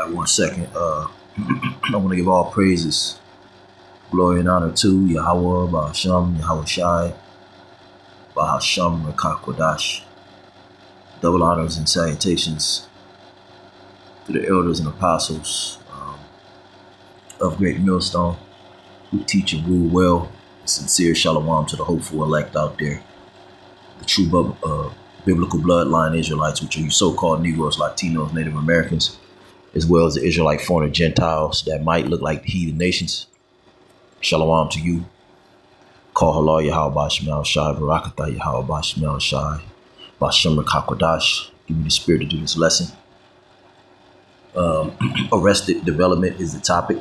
right, 1 second. I want to give all praises, glory, and honor to Yahweh, Bahasham, Yahweh Shai, Bahasham, Rakakwadash. Double honors and salutations to the elders and apostles of Great Millstone who teach and rule well. Sincere shalom to the hopeful elect out there, the true biblical bloodline Israelites, which are you so-called Negroes, Latinos, Native Americans, as well as the Israelite foreign Gentiles that might look like the heathen nations. Shalom to you. Call halal Yahweh Bashmal Shai, Barakatah Yahweh Bashmal Shai, Bashem Rakakwadash. Give me the spirit to do this lesson. Arrested development is the topic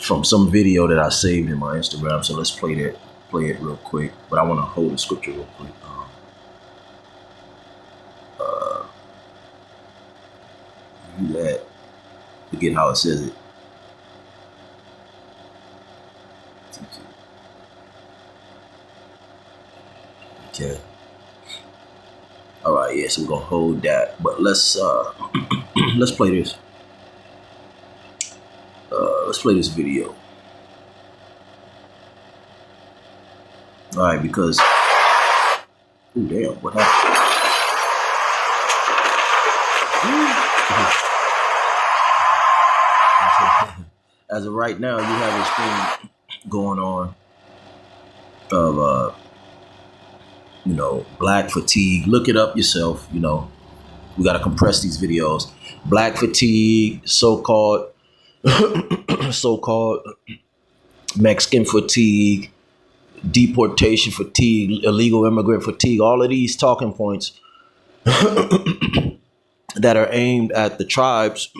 from some video that I saved in my Instagram. So let's play it real quick. But I want to hold the scripture real quick. Do that. Forget how it says it. Okay. All right. Yeah. So we're gonna hold that. But let's let's play this. Let's play this video. All right, because oh damn, what happened? As of right now, you have this thing going on of black fatigue. Look it up yourself. We gotta compress these videos. Black fatigue, so-called Mexican fatigue, deportation fatigue, illegal immigrant fatigue, all of these talking points that are aimed at the tribes,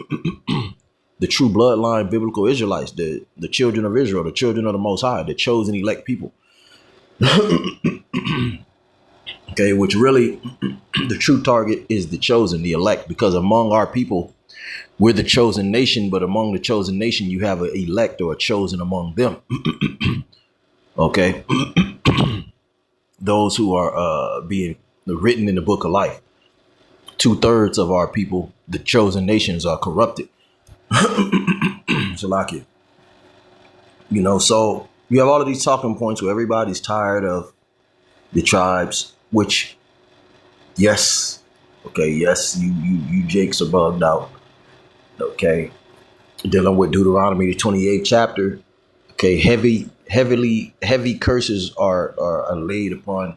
the true bloodline biblical Israelites, the children of Israel, the children of the Most High, the chosen elect people. Okay, which really the true target is the chosen, the elect, because among our people, we're the chosen nation, but among the chosen nation, you have an elect or a chosen among them. Okay. Those who are being written in the book of life. 2/3 of our people, the chosen nations, are corrupted. Shalakia. So you have all of these talking points where everybody's tired of the tribes, which, yes, you Jakes are bugged out. Okay. Dealing with Deuteronomy, the 28th chapter. Okay, heavy curses are laid upon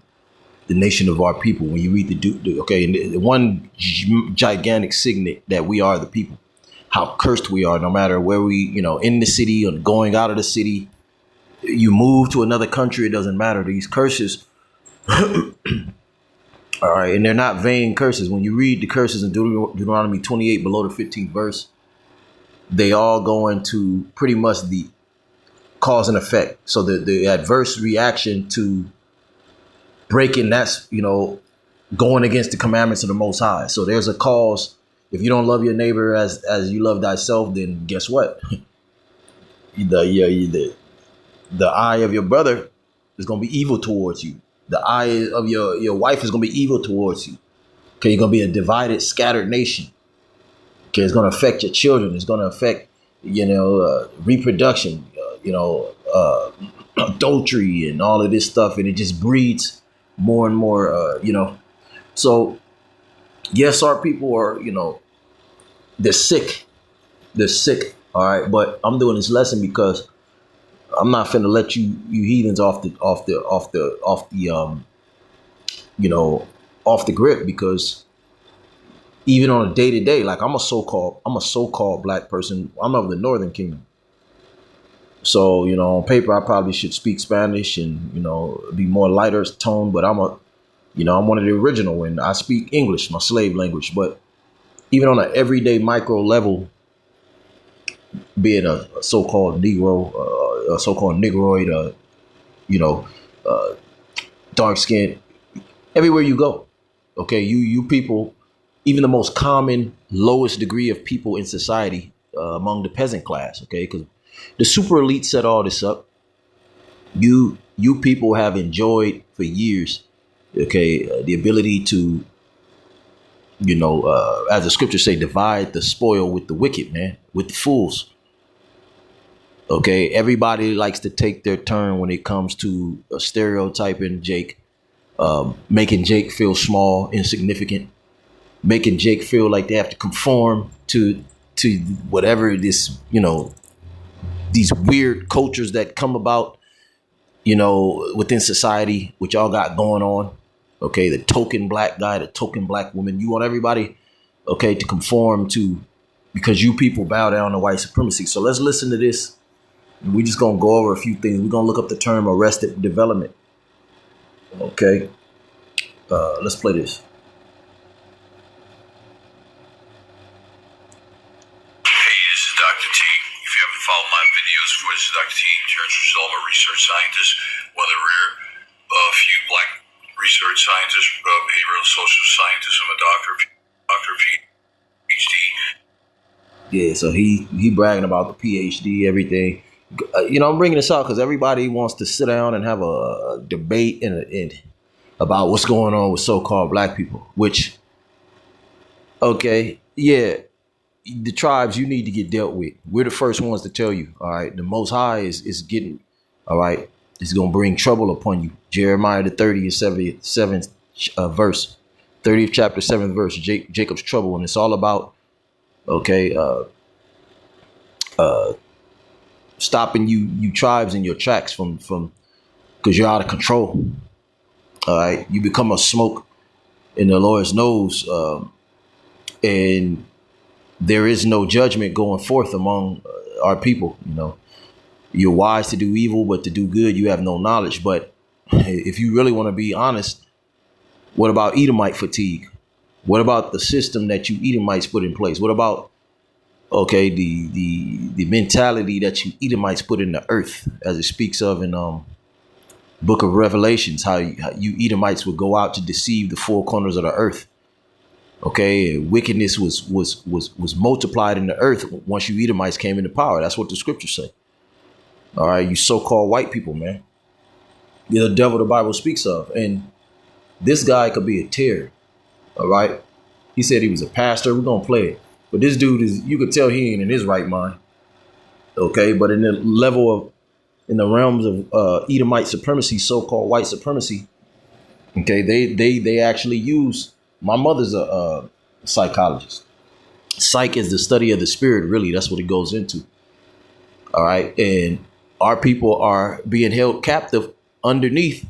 the nation of our people. When you read the one gigantic signet that we are the people, how cursed we are, no matter where we, in the city or going out of the city, you move to another country, it doesn't matter. These curses, all right, and they're not vain curses. When you read the curses in Deuteronomy 28 below the 15th verse, they all go into pretty much the cause and effect. So the adverse reaction to breaking, that's, going against the commandments of the Most High. So there's a cause. If you don't love your neighbor as you love thyself, then guess what? The eye of your brother is going to be evil towards you. The eye of your wife is going to be evil towards you. Okay, you're going to be a divided, scattered nation. Okay, it's going to affect your children. It's going to affect, reproduction, adultery and all of this stuff. And it just breeds more and more, So, yes, our people are, they're sick. They're sick. All right. But I'm doing this lesson because I'm not finna let you heathens off the grip, because even on a day-to-day, like I'm a so-called black person. I'm of the Northern Kingdom. So, on paper, I probably should speak Spanish and, be more lighter tone, but I'm one of the original, and I speak English, my slave language. But even on an everyday micro level, being a so-called Negro, a so-called Negroid, dark skin, everywhere you go. Okay, you people, even the most common, lowest degree of people in society among the peasant class. Okay, because the super elite set all this up. You people have enjoyed for years, okay, the ability to as the scriptures say, divide the spoil with the wicked, man, with the fools. Okay, everybody likes to take their turn when it comes to stereotyping Jake, making Jake feel small, insignificant, making Jake feel like they have to conform to whatever this, these weird cultures that come about, within society, which y'all got going on. Okay, the token black guy, the token black woman. You want everybody, okay, to conform to, because you people bow down to white supremacy. So let's listen to this. We're just gonna go over a few things. We're gonna look up the term arrested development. Okay, let's play this. This is Dr. T, Chancellor Selma, research scientist, one of the rare few black research scientists, behavioral social scientists. I'm a doctor, PhD. Yeah, so he bragging about the PhD, everything. I'm bringing this out because everybody wants to sit down and have a debate and about what's going on with so-called black people. Which, okay, yeah. The tribes you need to get dealt with. We're the first ones to tell you. All right. The Most High is getting, all right, it's going to bring trouble upon you. Jeremiah the 30th, 7th verse, 30th chapter, 7th verse, Jacob's trouble. And it's all about, okay, stopping you tribes in your tracks from because you're out of control. All right. You become a smoke in the Lord's nose. And there is no judgment going forth among our people. You're wise to do evil, but to do good, you have no knowledge. But if you really want to be honest, what about Edomite fatigue? What about the system that you Edomites put in place? What about, okay, the mentality that you Edomites put in the earth, as it speaks of in Book of Revelations, how you Edomites would go out to deceive the four corners of the earth. Okay, wickedness was multiplied in the earth once you Edomites came into power. That's what the scriptures say. All right, you so-called white people, man. You're the devil the Bible speaks of. And this guy could be a terror. All right. He said he was a pastor. We're going to play it. But this dude you could tell he ain't in his right mind. Okay, but in the realms of Edomite supremacy, so-called white supremacy, okay, they actually use. My mother's a psychologist. Psych is the study of the spirit, really. That's what it goes into. All right. And our people are being held captive underneath.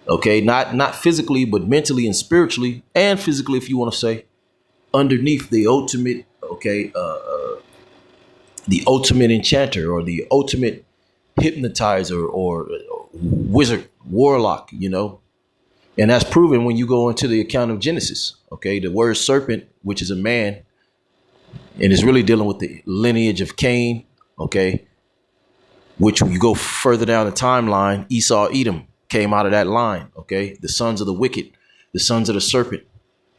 Okay. Not physically, but mentally and spiritually, and physically, if you want to say, underneath the ultimate, okay, the ultimate enchanter or the ultimate hypnotizer or wizard, warlock, And that's proven when you go into the account of Genesis. Okay, the word serpent, which is a man, and is really dealing with the lineage of Cain. Okay, which when you go further down the timeline, Esau, Edom came out of that line. Okay, the sons of the wicked, the sons of the serpent.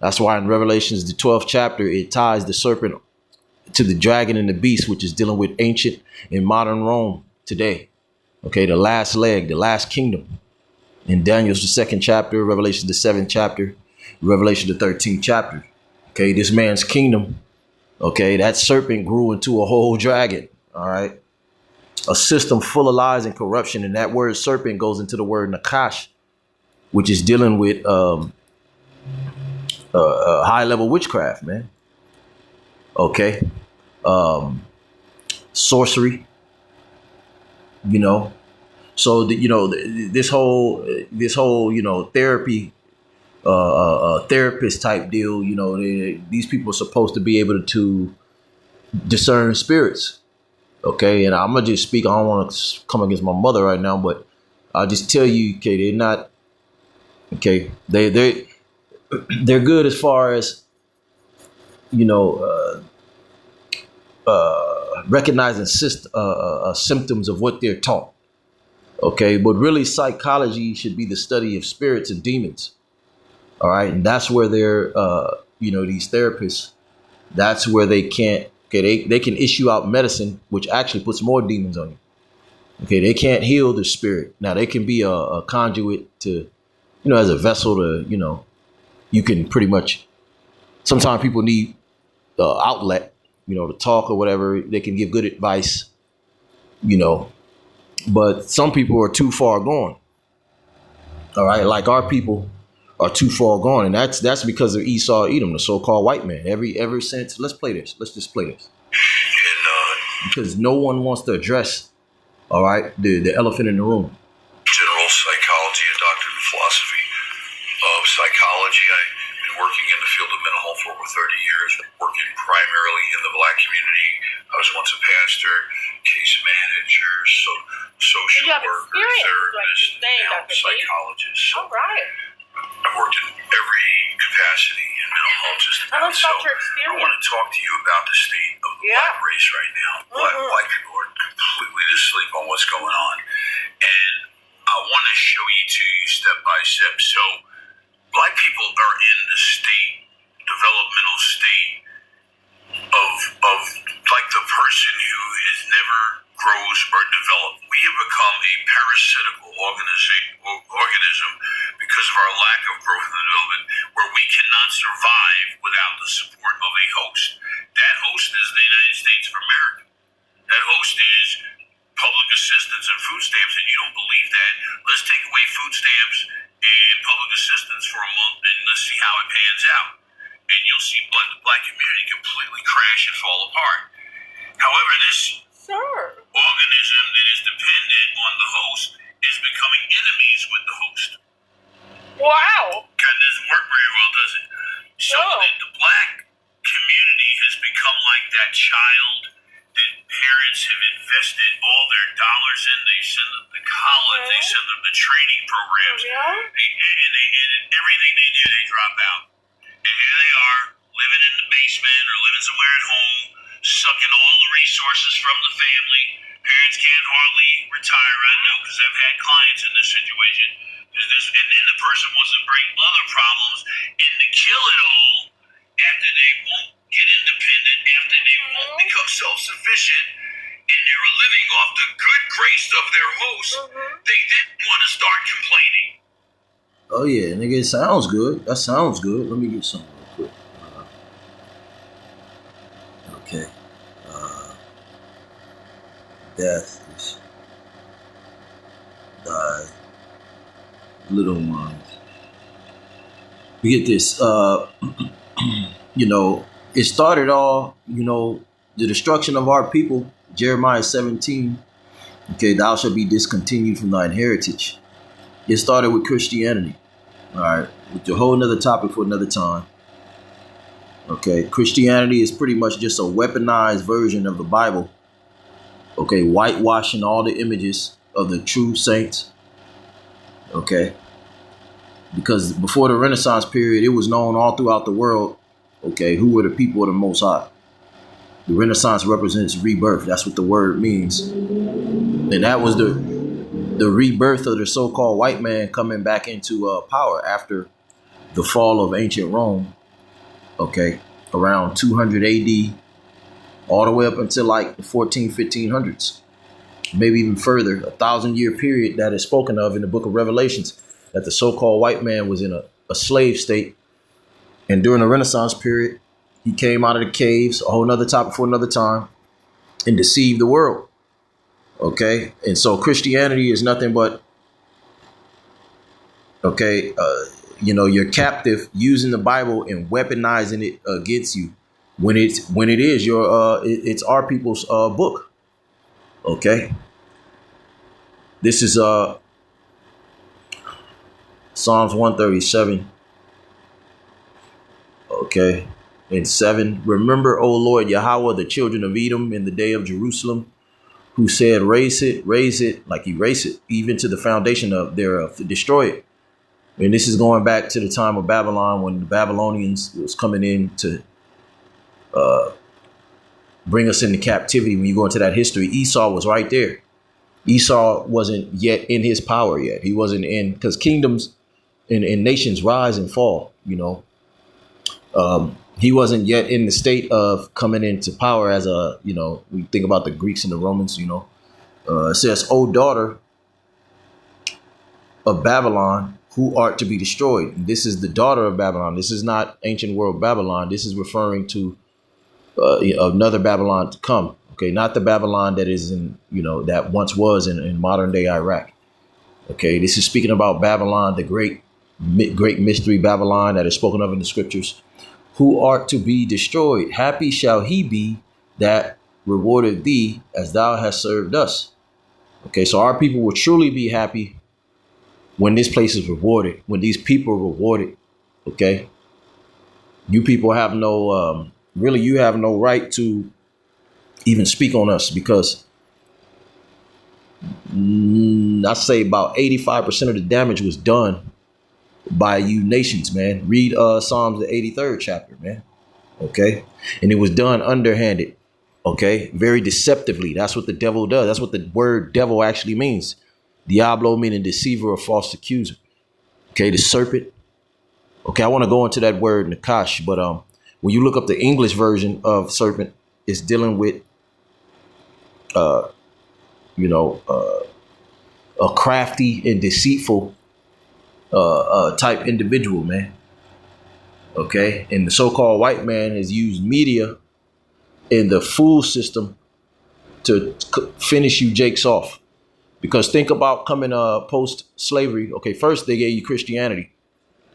That's why in Revelations, the 12th chapter, it ties the serpent to the dragon and the beast, which is dealing with ancient and modern Rome today. Okay, the last leg, the last kingdom. In Daniel's the 2nd chapter, Revelation the 7th chapter, Revelation the 13th chapter. Okay, this man's kingdom, okay, that serpent grew into a whole dragon. All right. A system full of lies and corruption. And that word serpent goes into the word nakash, which is dealing with high level witchcraft, man. Okay. Sorcery, So this whole therapy, therapist type deal. These people are supposed to be able to discern spirits. Okay, and I'm gonna just speak. I don't want to come against my mother right now, but I'll just tell you, okay, they're not. Okay, they're good as far as recognizing symptoms of what they're taught. Okay, but really psychology should be the study of spirits and demons. All right, and that's where they're, these therapists, that's where they can't, okay, they can issue out medicine, which actually puts more demons on you. Okay, they can't heal the spirit. Now, they can be a conduit to, as a vessel to, you can pretty much Sometimes people need outlet, to talk or whatever. They can give good advice, but some people are too far gone. All right, like our people are too far gone, and that's because of Esau, Edom, the so-called white man. Ever since, let's play this. Let's just play this, because no one wants to address, all right, the elephant in the room. General psychology, a doctorate in philosophy of psychology. I've been working in the field of mental health for over 30 years, working primarily in the black community. I was once a pastor, case manager, social worker, therapist, now psychologist. So all right. I've worked in every capacity in mental health just about. So I want to talk to you about the state of the black race right now. Black people are completely asleep on what's going on. And I want to show you to you step by step. So black people are in the developmental state of like the person who has never grows or developed. We have become a parasitical organism because of our lack of growth and development, where we cannot survive without the support of a host. That host is the United States of America. That host is public assistance and food stamps, and you don't believe that. Let's take away food stamps and public assistance for a month, and let's see how it pans out. And you'll see the black community completely crash and fall apart. However, this organism that is dependent on the host is becoming enemies with the host. Wow. That doesn't work very well, does it? So the black community has become like that child that parents have invested all their dollars in. They send them to college, they send them to training programs, and everything they do, they drop out. And here they are, living in the basement or living somewhere at home, sucking all the resources from the family. Parents can't hardly retire. I know, because I've had clients in this situation. And then the person wants to bring other problems and to kill it all after they won't get independent, after they won't become self-sufficient, and they were living off the good grace of their host. They didn't want to start complaining. Oh yeah, nigga, it sounds good. That sounds good. Let me get some real quick. Okay. Death is thy little ones. We get this. It started all, the destruction of our people. Jeremiah 17. Okay, thou shalt be discontinued from thine heritage. It started with Christianity. All right, with a whole nother topic for another time. Okay, Christianity is pretty much just a weaponized version of the Bible. Okay, whitewashing all the images of the true saints. Okay, because before the Renaissance period, it was known all throughout the world, okay, who were the people of the Most High. The Renaissance represents rebirth. That's what the word means. And that was the rebirth of the so-called white man coming back into power after the fall of ancient Rome, okay, around 200 AD, all the way up until like the 1500s, maybe even further, 1,000-year period that is spoken of in the book of Revelations, that the so-called white man was in a slave state. And during the Renaissance period, he came out of the caves, a whole nother topic for another time, and deceived the world. Okay. And so Christianity is nothing but, okay, you're captive using the Bible and weaponizing it against you when it is it's our people's book. Okay. This is Psalms 137. Okay. And 7, remember, O Lord Yahweh, the children of Edom in the day of Jerusalem, who said, raise it, like erase it, even to the foundation of thereof, to destroy it. And this is going back to the time of Babylon, when the Babylonians was coming in to bring us into captivity. When you go into that history, Esau was right there. Esau wasn't yet in his power yet. He wasn't in, because kingdoms and nations rise and fall, he wasn't yet in the state of coming into power as we think about the Greeks and the Romans, it says, O daughter of Babylon, who art to be destroyed. This is the daughter of Babylon. This is not ancient world Babylon. This is referring to another Babylon to come. Okay, not the Babylon that is in, that once was in modern day Iraq. Okay, this is speaking about Babylon, the great mystery Babylon that is spoken of in the scriptures, who art to be destroyed. Happy shall he be that rewarded thee as thou hast served us. Okay, so our people will truly be happy when this place is rewarded, when these people are rewarded. Okay, you people have no, really, you have no right to even speak on us, because I say about 85% of the damage was done by you nations, man. Read Psalms, the 83rd chapter, man. Okay. And it was done underhanded. Okay. Very deceptively. That's what the devil does. That's what the word devil actually means. Diablo meaning deceiver or false accuser. Okay. The serpent. Okay. I want to go into that word Nakash, but when you look up the English version of serpent, it's dealing with a crafty and deceitful type individual, man. Okay. And the so-called white man has used media and the fool system to finish you jakes off. Because think about coming post-slavery. Okay, first they gave you Christianity,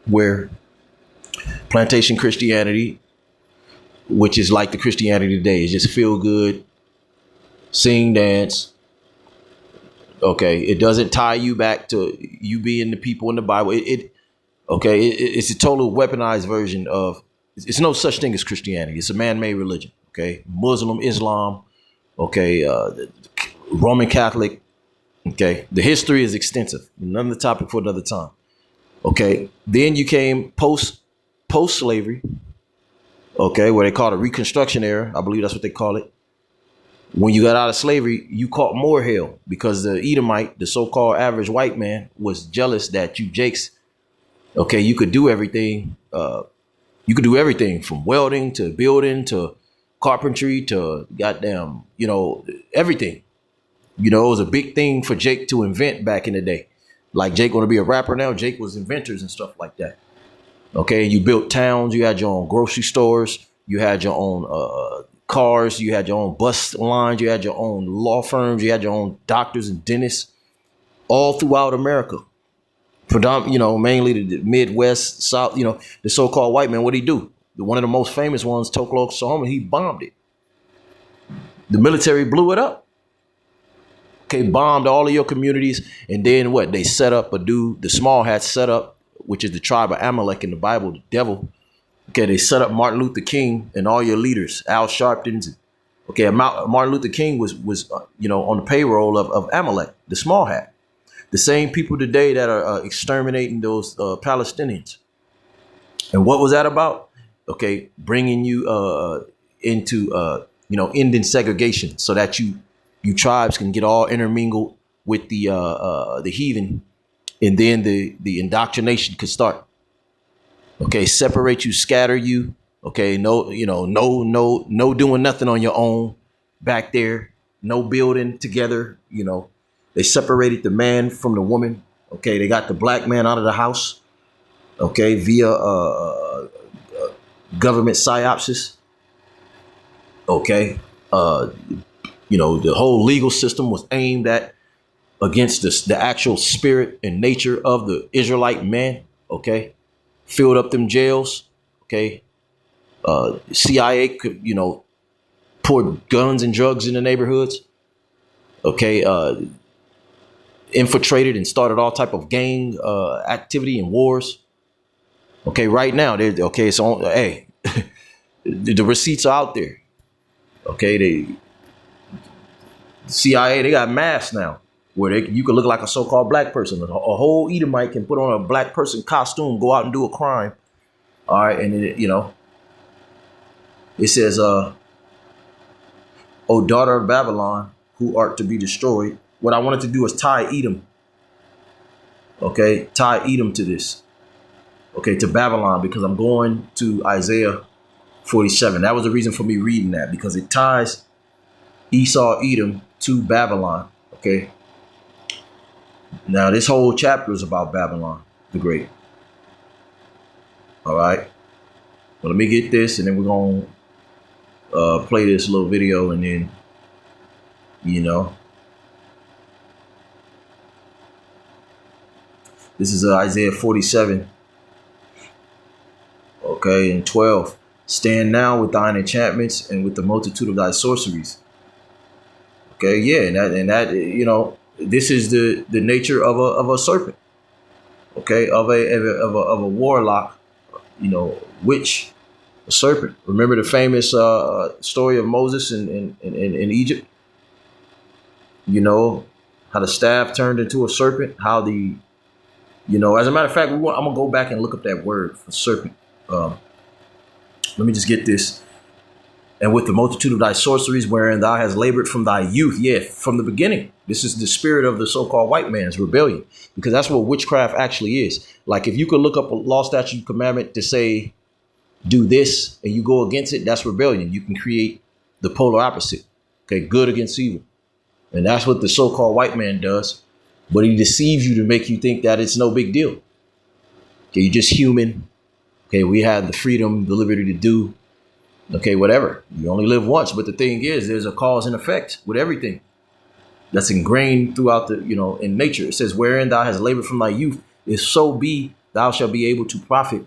where plantation Christianity, which is like the Christianity today, is just feel good, sing, dance. Okay, it doesn't tie you back to you being the people in the Bible. It's a total weaponized version of. It's no such thing as Christianity. It's a man-made religion. Okay, Muslim, Islam. Okay, Roman Catholic. Okay, the history is extensive. Another topic for another time. Okay, then you came post-slavery. Okay, where they call it Reconstruction era. I believe that's what they call it. When you got out of slavery, you caught more hell because the Edomite, the so-called average white man, was jealous that you jakes, okay, you could do everything. You could do everything from welding to building to carpentry to goddamn, everything. It was a big thing for Jake to invent back in the day. Like Jake want to be a rapper now. Jake was inventors and stuff like that. Okay, you built towns. You had your own grocery stores. You had your own cars. You had your own bus lines. You had your own law firms. You had your own doctors and dentists all throughout America. Mainly the Midwest, South. The so-called white man. What did he do? One of the most famous ones, Tulsa, Oklahoma. He bombed it. The military blew it up. Okay, bombed all of your communities, and then what? They set up the small hats set up, which is the tribe of Amalek in the Bible, the devil. Okay, they set up Martin Luther King and all your leaders, Al Sharpton's. Okay, Martin Luther King was on the payroll of Amalek, the small hat. The same people today that are exterminating those Palestinians. And what was that about? Okay, bringing you into ending segregation so that you tribes can get all intermingled with the heathen, and then the indoctrination could start. Okay, separate you, scatter you. Okay, no doing nothing on your own back there. No building together. They separated the man from the woman. Okay, they got the black man out of the house. Okay, via government psyopsis. Okay, the whole legal system was aimed at against the actual spirit and nature of the Israelite man. Okay, filled up them jails. Okay, CIA could poured guns and drugs in the neighborhoods. Okay, infiltrated and started all type of gang activity and wars. Okay, right now it's on. Hey, the receipts are out there. Okay, the CIA, they got masks now where you can look like a so-called black person. A whole Edomite can put on a black person costume, go out and do a crime. All right, and it says, "O daughter of Babylon, who art to be destroyed." What I wanted to do is tie Edom. Okay, tie Edom to this. Okay, to Babylon, because I'm going to Isaiah 47. That was the reason for me reading that, because it ties Esau, Edom to Babylon. Okay. Now this whole chapter is about Babylon. the Great. All right. Well, let me get this, and then we're going to play this little video, and then, you know, this is Isaiah 47, okay, and 12. Stand now with thine enchantments and with the multitude of thy sorceries. Okay, yeah, and that you know, this is the nature of a serpent. Okay, of a warlock, you know, witch, a serpent. Remember the famous story of Moses in Egypt? You know, how the staff turned into a serpent, how the, you know, as a matter of fact, I'm gonna go back and look up that word for serpent. Let me just get this. And with the multitude of thy sorceries, wherein thou hast labored from thy youth, yeah, from the beginning. This is the spirit of the so-called white man's rebellion, because that's what witchcraft actually is. Like, if you could look up a law, statute, commandment to say, do this, and you go against it, that's rebellion. You can create the polar opposite. Okay, good against evil. And that's what the so-called white man does. But he deceives you to make you think that it's no big deal. Okay, you're just human. Okay, we have the freedom, the liberty to do, okay, whatever. You only live once. But the thing is, there's a cause and effect with everything that's ingrained throughout the, you know, in nature. It says, wherein thou hast labored from thy youth, if so be, thou shalt be able to profit.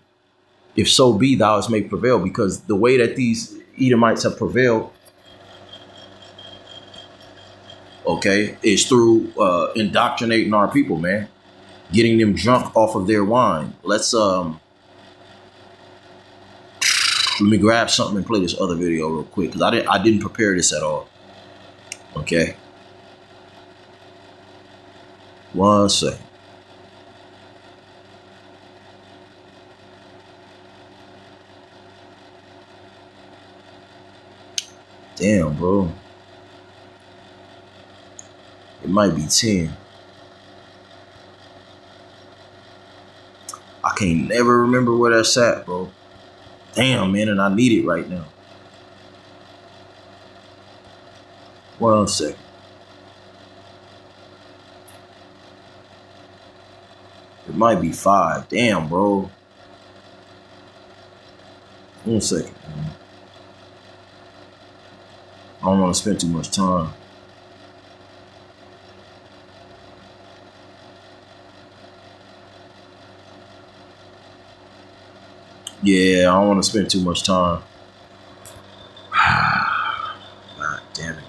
If so be, thou hast made prevail. Because the way that these Edomites have prevailed, okay, is through indoctrinating our people, man. Getting them drunk off of their wine. Let me grab something and play this other video real quick, because I didn't prepare this at all. Okay. One second. Damn, bro. It might be 10. I can't never remember where that's at, bro. Damn, man, and I need it right now. One second. It might be 5. Damn, bro. One second, man. I don't want to spend too much time. Yeah, I don't want to spend too much time. God damn it, man.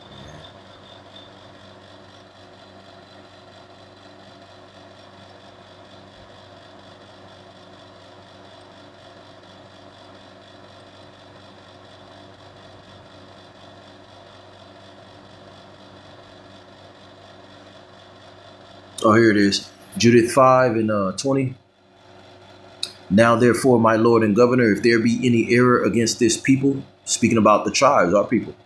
Oh, here it is. Judith 5 and 20. Now, therefore, my Lord and Governor, if there be any error against this people, speaking about the tribes, our people,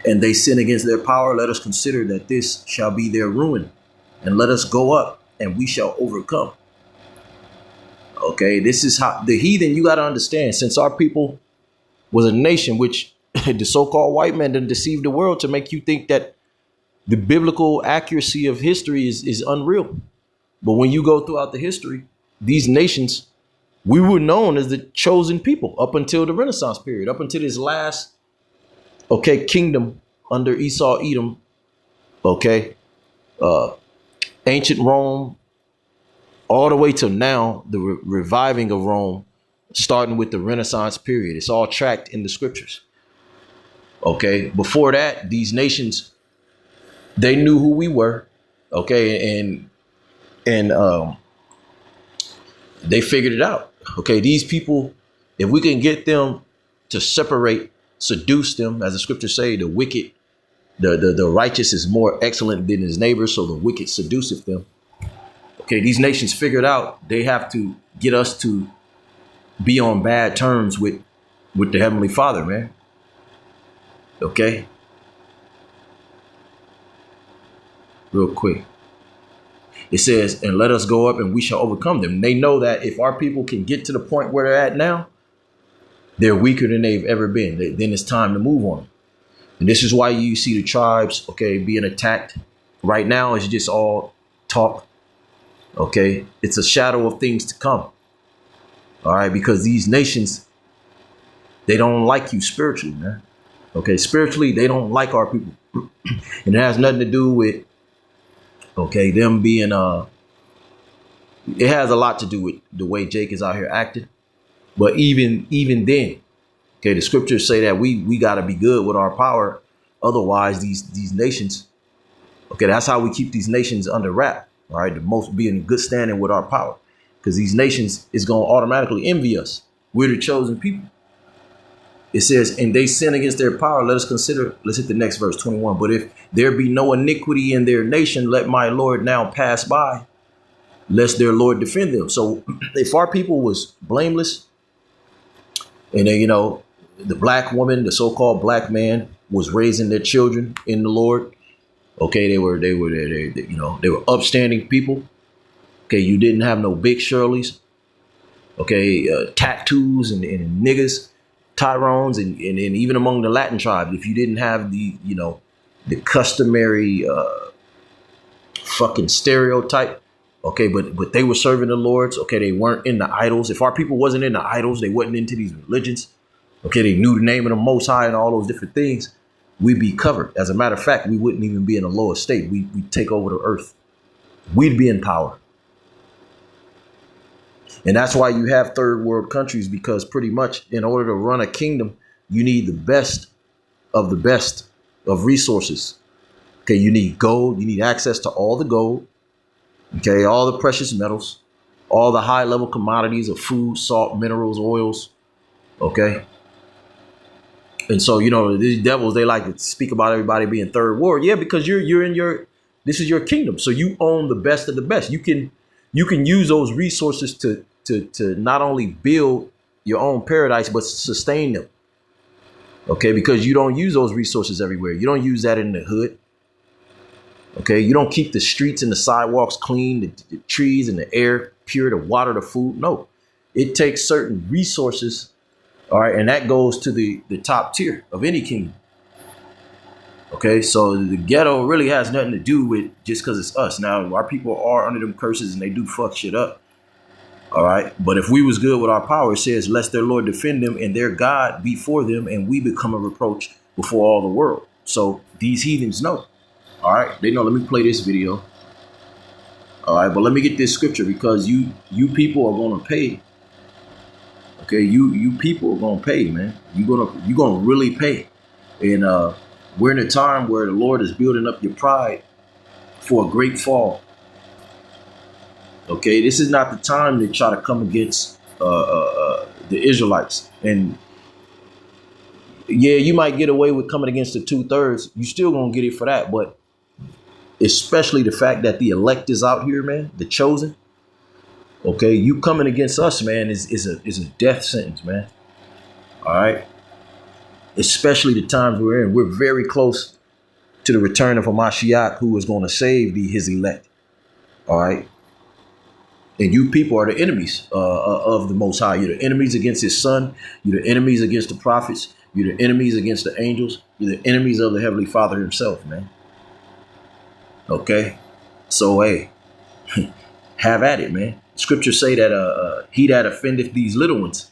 and they sin against their power, let us consider that this shall be their ruin. And let us go up, and we shall overcome. Okay, this is how the heathen, you got to understand, since our people was a nation which the so-called white man done deceived the world to make you think that the biblical accuracy of history is unreal. But when you go throughout the history, these nations, we were known as the chosen people up until the Renaissance period, up until this last, okay, kingdom under Esau, Edom, okay, ancient Rome, all the way to now, the reviving of Rome, starting with the Renaissance period. It's all tracked in the scriptures. Okay, before that, these nations, they knew who we were, okay, and they figured it out. Okay, these people, if we can get them to separate, seduce them, as the scriptures say, the wicked, the righteous is more excellent than his neighbor, so the wicked seduceth them. Okay, these nations figured out they have to get us to be on bad terms with the Heavenly Father, man. Okay. Real quick. It says, and let us go up and we shall overcome them. They know that if our people can get to the point where they're at now, they're weaker than they've ever been. Then it's time to move on them. And this is why you see the tribes, okay, being attacked. Right now, it's just all talk. Okay, it's a shadow of things to come. All right, because these nations, they don't like you spiritually, man. Okay, spiritually, they don't like our people, and it has nothing to do with them being It has a lot to do with the way Jake is out here acting. But even then, okay, the scriptures say that we got to be good with our power. Otherwise, these nations, okay, that's how we keep these nations under wrap. All right, the most being in good standing with our power, because these nations is going to automatically envy us. We're the chosen people. It says, and they sin against their power. Let us consider. Let's hit the next verse, 21. But if there be no iniquity in their nation, let my Lord now pass by, lest their Lord defend them. So if our people was blameless, and then, the black woman, the so-called black man, was raising their children in the Lord. Okay, they were upstanding people. Okay, you didn't have no big Shirleys. Okay, tattoos and niggas, Tyrones, and even among the Latin tribes, if you didn't have the customary fucking stereotype. Okay, but they were serving the Lords. Okay, they weren't in the idols. If our people wasn't in the idols, they wasn't into these religions. Okay, they knew the name of the Most High and all those different things. We'd be covered. As a matter of fact, we wouldn't even be in a lower state. We'd take over the earth. We'd be in power. And that's why you have third world countries, because pretty much in order to run a kingdom, you need the best of resources. Okay, you need gold. You need access to all the gold. Okay, all the precious metals, all the high level commodities of food, salt, minerals, oils. Okay. And so, these devils, they like to speak about everybody being third world. Yeah, because you're in this is your kingdom. So you own the best of the best. You can use those resources to not only build your own paradise, but sustain them. Okay, because you don't use those resources everywhere. You don't use that in the hood. Okay, you don't keep the streets and the sidewalks clean, the trees and the air pure, the water, the food. No, it takes certain resources. All right, and that goes to the top tier of any kingdom. Okay, so the ghetto really has nothing to do with just because it's us. Now, our people are under them curses and they do fuck shit up. All right, but if we was good with our power, it says, lest their Lord defend them and their God be for them, and we become a reproach before all the world. So these heathens know. All right, they know. Let me play this video. All right, but let me get this scripture, because you people are going to pay. Okay, you people are going to pay, man. You're gonna really pay. And we're in a time where the Lord is building up your pride for a great fall. Okay, this is not the time to try to come against the Israelites. And yeah, you might get away with coming against the 2/3. You still gonna get it for that, but especially the fact that the elect is out here, man, the chosen. Okay, you coming against us, man, is a death sentence, man. All right, especially the times we're in. We're very close to the return of a Mashiach who is going to save his elect. All right, and you people are the enemies of the Most High. You're the enemies against His Son. You're the enemies against the prophets. You're the enemies against the angels. You're the enemies of the Heavenly Father Himself, man. Okay, so hey, have at it, man. Scriptures say that he that offendeth these little ones.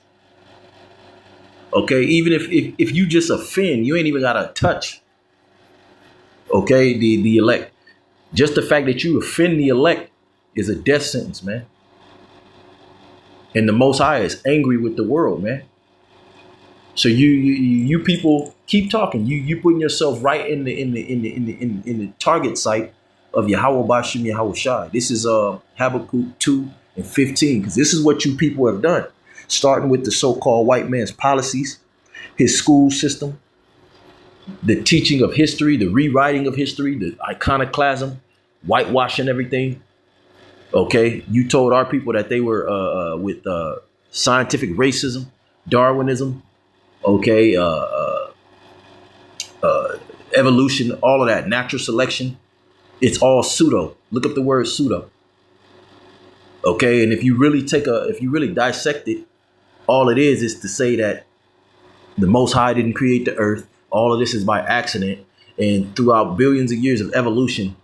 Okay, even if you just offend, you ain't even gotta touch. Okay, the elect. Just the fact that you offend the elect is a death sentence, man. And the Most High is angry with the world, man. So you people keep talking. You putting yourself right in the target site of Yahweh Bashim Yahweh Shai. This is Habakkuk 2:15, because this is what you people have done, starting with the so-called white man's policies, his school system, the teaching of history, the rewriting of history, the iconoclasm, whitewashing everything. Okay, you told our people that they were with scientific racism, Darwinism, okay, evolution, all of that, natural selection. It's all pseudo. Look up the word pseudo. Okay, and if you really dissect it, all it is to say that the Most High didn't create the earth. All of this is by accident. And throughout billions of years of evolution,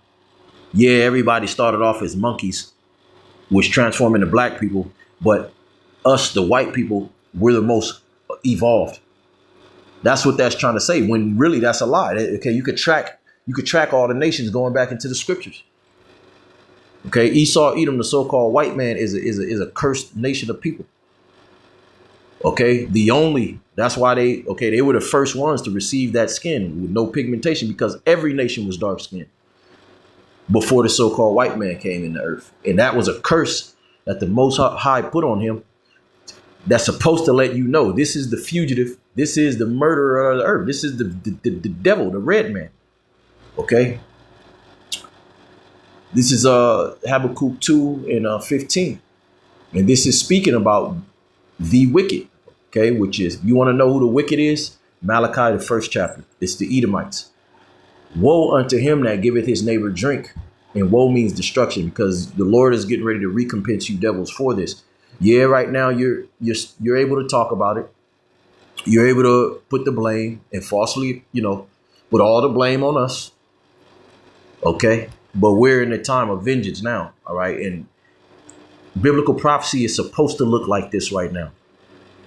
yeah, everybody started off as monkeys. was transforming the black people, but us, the white people, we're the most evolved. That's what that's trying to say. When really that's a lie. Okay, you could track all the nations going back into the scriptures. Okay, Esau, Edom, the so-called white man, is a cursed nation of people. Okay, that's why they were the first ones to receive that skin with no pigmentation, because every nation was dark skinned before the so-called white man came in the earth. And that was a curse that the Most High put on him, that's supposed to let you know this is the fugitive, this is the murderer of the earth, this is the devil, the red man. Okay, this is Habakkuk 2 and 15, and this is speaking about the wicked. Okay, which is, you want to know who the wicked is? Malachi, the first chapter. It's the Edomites. Woe unto him that giveth his neighbor drink. And woe means destruction, because the Lord is getting ready to recompense you devils for this. Yeah, right now you're able to talk about it. You're able to put the blame and falsely, put all the blame on us. Okay, but we're in a time of vengeance now. All right, and biblical prophecy is supposed to look like this right now,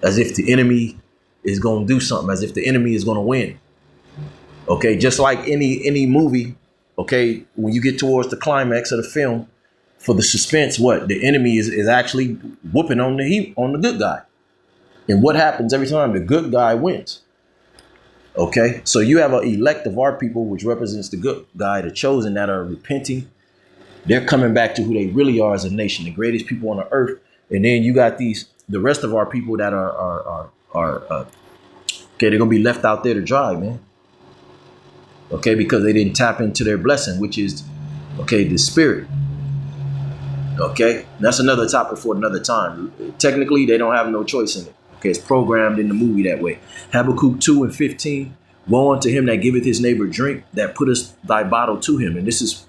as if the enemy is going to do something, as if the enemy is going to win. Okay, just like any movie. Okay, when you get towards the climax of the film, for the suspense, what the enemy is actually whooping on the good guy. And what happens every time? The good guy wins. Okay, so you have an elect of our people, which represents the good guy, the chosen, that are repenting. They're coming back to who they really are as a nation, the greatest people on the earth. And then you got the rest of our people that are okay, they're gonna be left out there to dry, man. Okay, because they didn't tap into their blessing, which is, okay, the spirit. Okay, that's another topic for another time. Technically, they don't have no choice in it. Okay, it's programmed in the movie that way. Habakkuk 2 and 15. Woe unto him that giveth his neighbor drink, that putteth thy bottle to him. And this is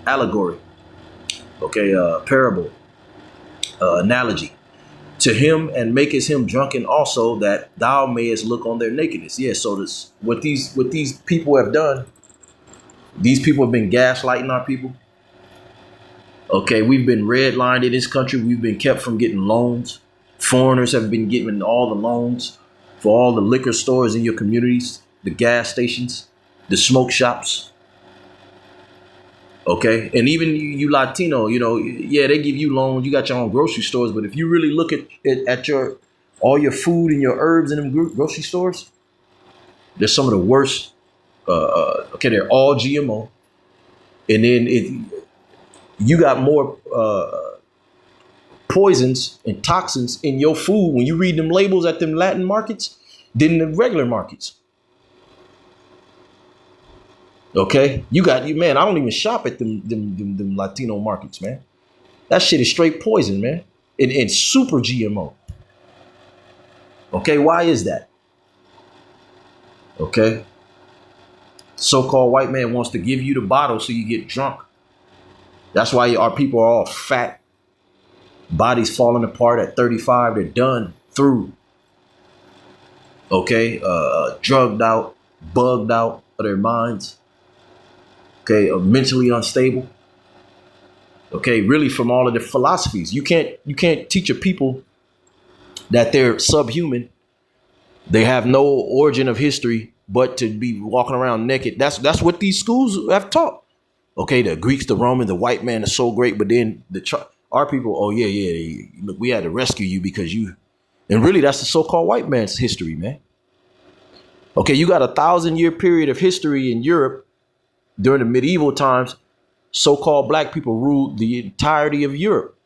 allegory. Okay, parable, analogy. To him, and makest him drunken also, that thou mayest look on their nakedness. Yeah, so this what these people have done. These people have been gaslighting our people. Okay, we've been redlined in this country. We've been kept from getting loans. Foreigners have been getting all the loans for all the liquor stores in your communities, the gas stations, the smoke shops. Okay, and even you Latino, yeah, they give you loans. You got your own grocery stores, but if you really look at all your food and your herbs in them grocery stores, they're some of the worst. Okay, they're all GMO, and then you got more poisons and toxins in your food when you read them labels at them Latin markets than the regular markets. Okay, man. I don't even shop at them Latino markets, man. That shit is straight poison, man, and super GMO. Okay, why is that? Okay, so-called white man wants to give you the bottle so you get drunk. That's why our people are all fat, bodies falling apart at 35. They're done through. Okay, drugged out, bugged out of their minds. Okay, mentally unstable. Okay, really from all of the philosophies. You can't teach a people that they're subhuman. They have no origin of history but to be walking around naked. That's what these schools have taught. Okay, the Greeks, the Romans, the white man is so great, but then our people, oh yeah, look, we had to rescue you because you, and really that's the so-called white man's history, man. Okay, you got 1,000-year period of history in Europe. During the medieval times, so-called black people ruled the entirety of Europe.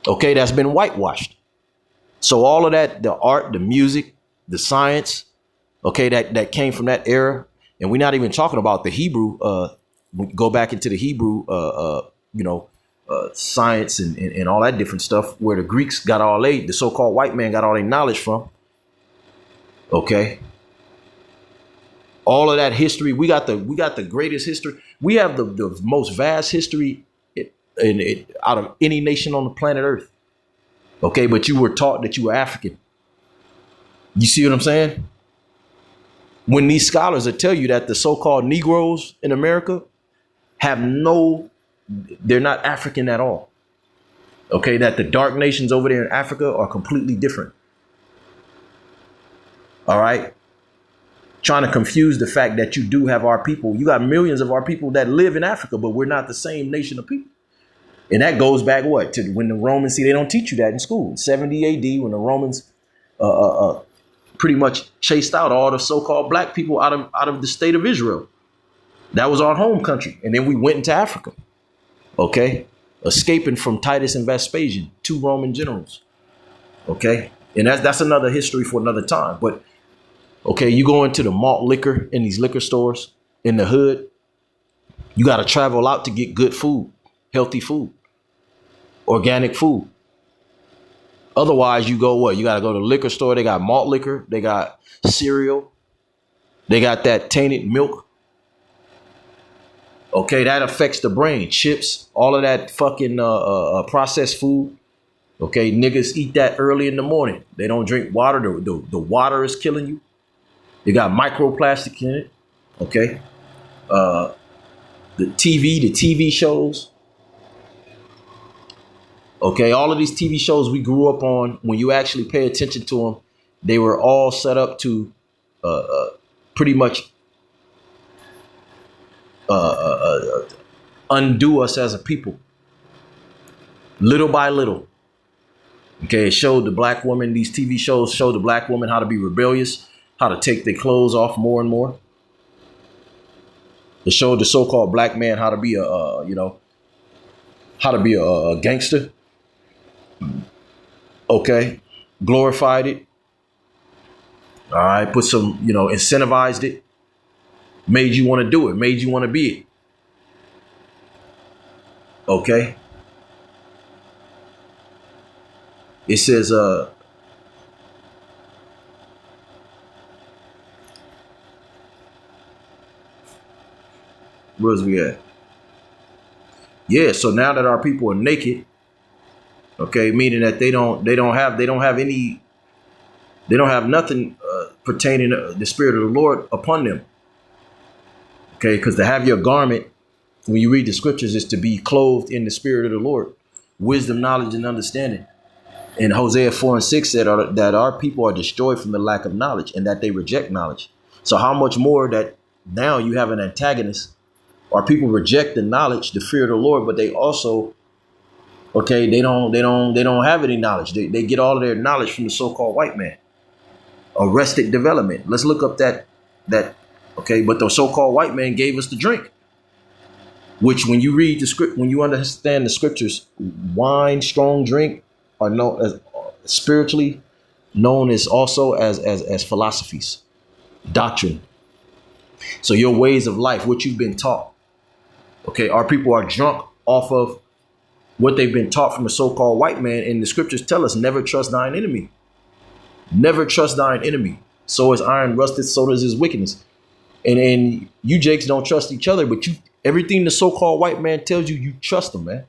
Okay, that's been whitewashed. So all of that, the art, the music, the science, okay, that came from that era. And we're not even talking about the Hebrew, go back into the Hebrew, science and all that different stuff, where the Greeks got the so-called white man got all their knowledge from. Okay. All of that history, we got the greatest history. We have the most vast history out of any nation on the planet Earth. Okay, but you were taught that you were African. You see what I'm saying? When these scholars will tell you that the so-called Negroes in America they're not African at all. Okay, that the dark nations over there in Africa are completely different. All right. Trying to confuse the fact that you do have our people. You got millions of our people that live in Africa, but we're not the same nation of people. And that goes back what to when the Romans, see, they don't teach you that in school. 70 AD, when the Romans pretty much chased out all the so-called black people out of the state of Israel. That was our home country. And then we went into Africa. Okay. Escaping from Titus and Vespasian, 2 Roman generals. Okay. And that's another history for another time. But okay, you go into the malt liquor in these liquor stores in the hood. You got to travel out to get good food, healthy food, organic food. Otherwise, you go what? You got to go to the liquor store. They got malt liquor. They got cereal. They got that tainted milk. Okay, that affects the brain. Chips, all of that fucking processed food. Okay, niggas eat that early in the morning. They don't drink water. The water is killing you. They got microplastic in it. Okay. The TV shows. Okay. All of these TV shows we grew up on, when you actually pay attention to them, they were all set up to pretty much undo us as a people. Little by little. Okay. It showed the black woman, these TV shows showed the black woman how to be rebellious, how to take their clothes off more and more. It showed the so-called black man how to be a gangster. Okay. Glorified it. All right. Put some, incentivized it. Made you want to do it. Made you want to be it. Okay. It says, where's we at? Yeah, so now that our people are naked, okay, meaning that they don't have nothing pertaining to the Spirit of the Lord upon them. Okay, because to have your garment, when you read the scriptures, is to be clothed in the Spirit of the Lord, wisdom, knowledge, and understanding. And Hosea 4:6 said that our people are destroyed from the lack of knowledge, and that they reject knowledge. So how much more that now you have an antagonist. Our people reject the knowledge, the fear of the Lord, but they also, okay, they don't have any knowledge. They get all of their knowledge from the so-called white man. Arrested development. Let's look up that. Okay, but the so-called white man gave us the drink, which when you read the script, when you understand the scriptures, wine, strong drink are known as spiritually known as also as philosophies, doctrine. So your ways of life, what you've been taught. Okay, our people are drunk off of what they've been taught from the so-called white man. And the scriptures tell us, never trust thine enemy. Never trust thine enemy. So is iron rusted, so does his wickedness. And you Jakes don't trust each other, but everything the so-called white man tells you, you trust him, man.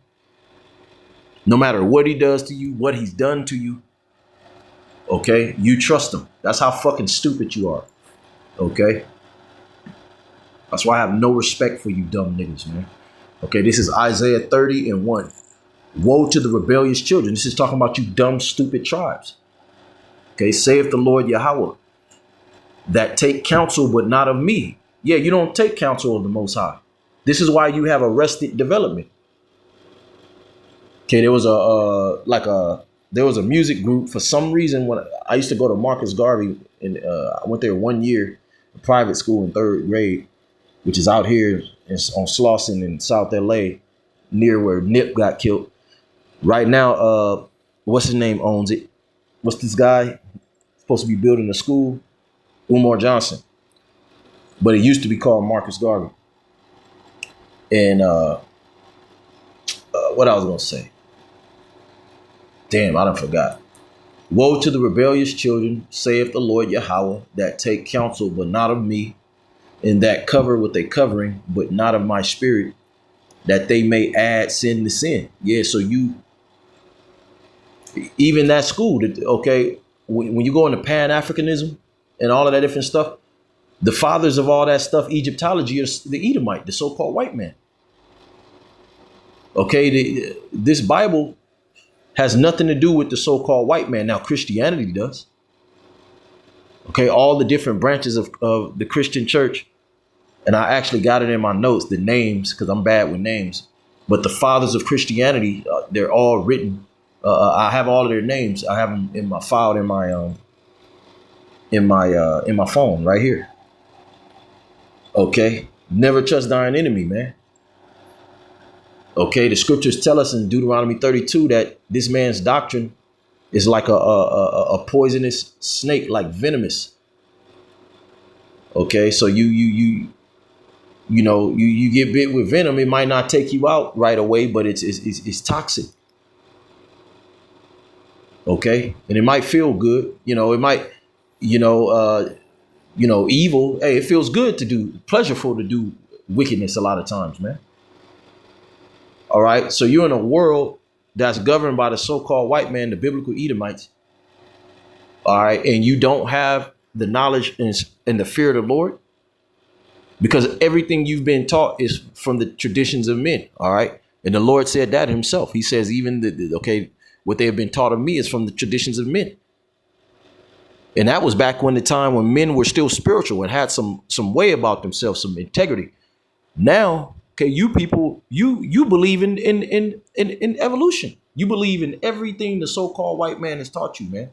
No matter what he does to you, what he's done to you. Okay, you trust him. That's how fucking stupid you are. Okay. That's why I have no respect for you dumb niggas, man. Okay, this is Isaiah 30:1. Woe to the rebellious children. This is talking about you dumb, stupid tribes. Okay, saith the Lord Yahweh, that take counsel, but not of me. Yeah, you don't take counsel of the Most High. This is why you have arrested development. Okay, there was a music group for some reason. When I used to go to Marcus Garvey, and I went there 1 year, private school in 3rd grade, which is out here on Slauson in South LA, near where Nip got killed. Right now, what's his name owns it? What's this guy supposed to be building a school? Umar Johnson. But it used to be called Marcus Garvey. And what I was going to say. Damn, I done forgot. Woe to the rebellious children, saith the Lord Yahweh, that take counsel, but not of me, and that cover with a covering, but not of my spirit, that they may add sin to sin. Yeah, so even that school, okay, when you go into Pan-Africanism and all of that different stuff, the fathers of all that stuff, Egyptology, is the Edomite, the so-called white man. Okay, this Bible Has nothing to do with the so-called white man. Now, Christianity does. Okay, all the different branches of the Christian church. And I actually got it in my notes, the names, because I'm bad with names. But the fathers of Christianity, they're all written. I have all of their names. I have them in my file in my phone right here. Okay, never trust thine enemy, man. Okay, the scriptures tell us in Deuteronomy 32 that this man's doctrine is like a poisonous snake, like venomous. Okay, so you get bit with venom. It might not take you out right away, but it's toxic. Okay, and it might feel good. It might, evil. Hey, it feels good to do, pleasurable to do wickedness a lot of times, man. All right, so you're in a world that's governed by the so-called white man, the biblical Edomites. All right, and you don't have the knowledge and the fear of the Lord, because everything you've been taught is from the traditions of men. All right, and the Lord said that himself. He says even what they have been taught of me is from the traditions of men. And that was back when the time when men were still spiritual and had some way about themselves, some integrity. Now, okay, you people, you believe in evolution. You believe in everything the so-called white man has taught you, man.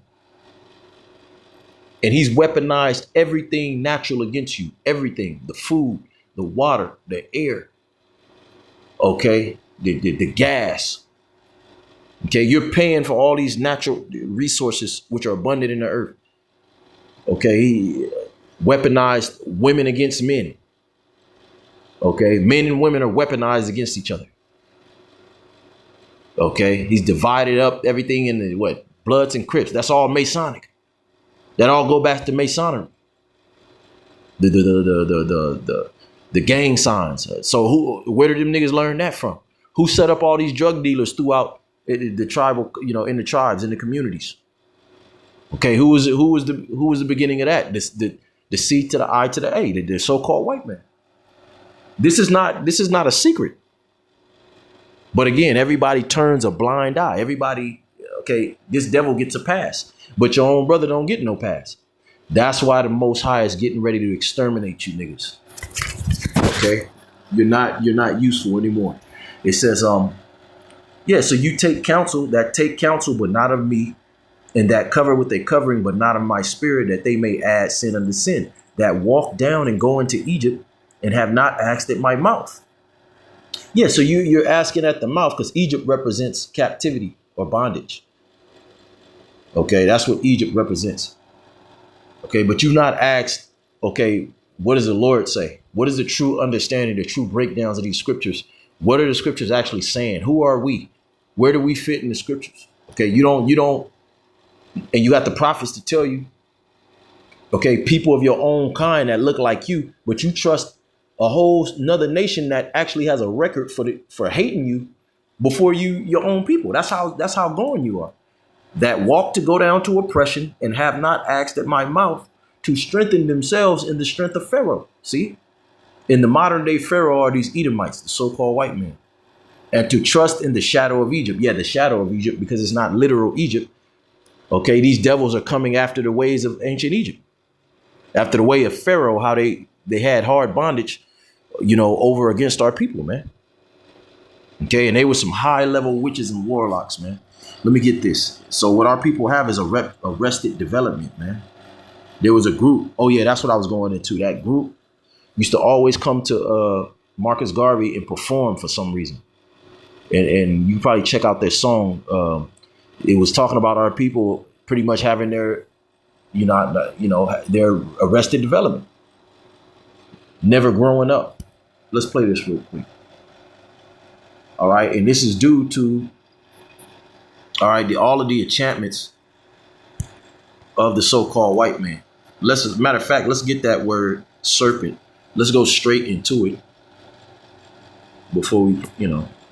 And he's weaponized everything natural against you. Everything, the food, the water, the air, okay, the gas. Okay, you're paying for all these natural resources which are abundant in the earth. Okay, he weaponized women against men. Okay, men and women are weaponized against each other. Okay, he's divided up everything in the Bloods and Crips. That's all Masonic. That all go back to Masonry. The gang signs. So where did them niggas learn that from? Who set up all these drug dealers throughout the tribal, in the tribes, in the communities? Okay, who was the beginning of that? The C to the I to the A, the so-called white man. This is not a secret. But again, everybody turns a blind eye. Everybody, okay, this devil gets a pass, but your own brother don't get no pass. That's why the Most High is getting ready to exterminate you niggas. Okay, you're not useful anymore. It says, so you take counsel, but not of me, and that cover with a covering, but not of my spirit, that they may add sin unto sin, that walk down and go into Egypt and have not asked at my mouth. Yeah, so you're asking at the mouth because Egypt represents captivity or bondage. Okay, that's what Egypt represents. Okay, but you've not asked, okay, what does the Lord say? What is the true understanding, the true breakdowns of these scriptures? What are the scriptures actually saying? Who are we? Where do we fit in the scriptures? Okay, you don't, and you got the prophets to tell you, okay, people of your own kind that look like you, but you trust a whole another nation that actually has a record for hating you before your own people. That's how going you are. That walk to go down to oppression and have not asked at my mouth to strengthen themselves in the strength of Pharaoh. See, in the modern day Pharaoh are these Edomites, the so-called white men, and to trust in the shadow of Egypt. Yeah, the shadow of Egypt, because it's not literal Egypt. Okay, these devils are coming after the ways of ancient Egypt, after the way of Pharaoh, how they had hard bondage, over against our people, man. Okay, and they were some high level witches and warlocks, man. Let me get this. So what our people have is arrested development, man. There was a group. Oh yeah, that's what I was going into. That group used to always come to Marcus Garvey and perform for some reason. And you probably check out their song. It was talking about our people pretty much having their, their arrested development, never growing up. Let's play this real quick. All right, and this is due to, all of the enchantments of the so-called white man. Matter of fact, let's get that word serpent. Let's go straight into it before we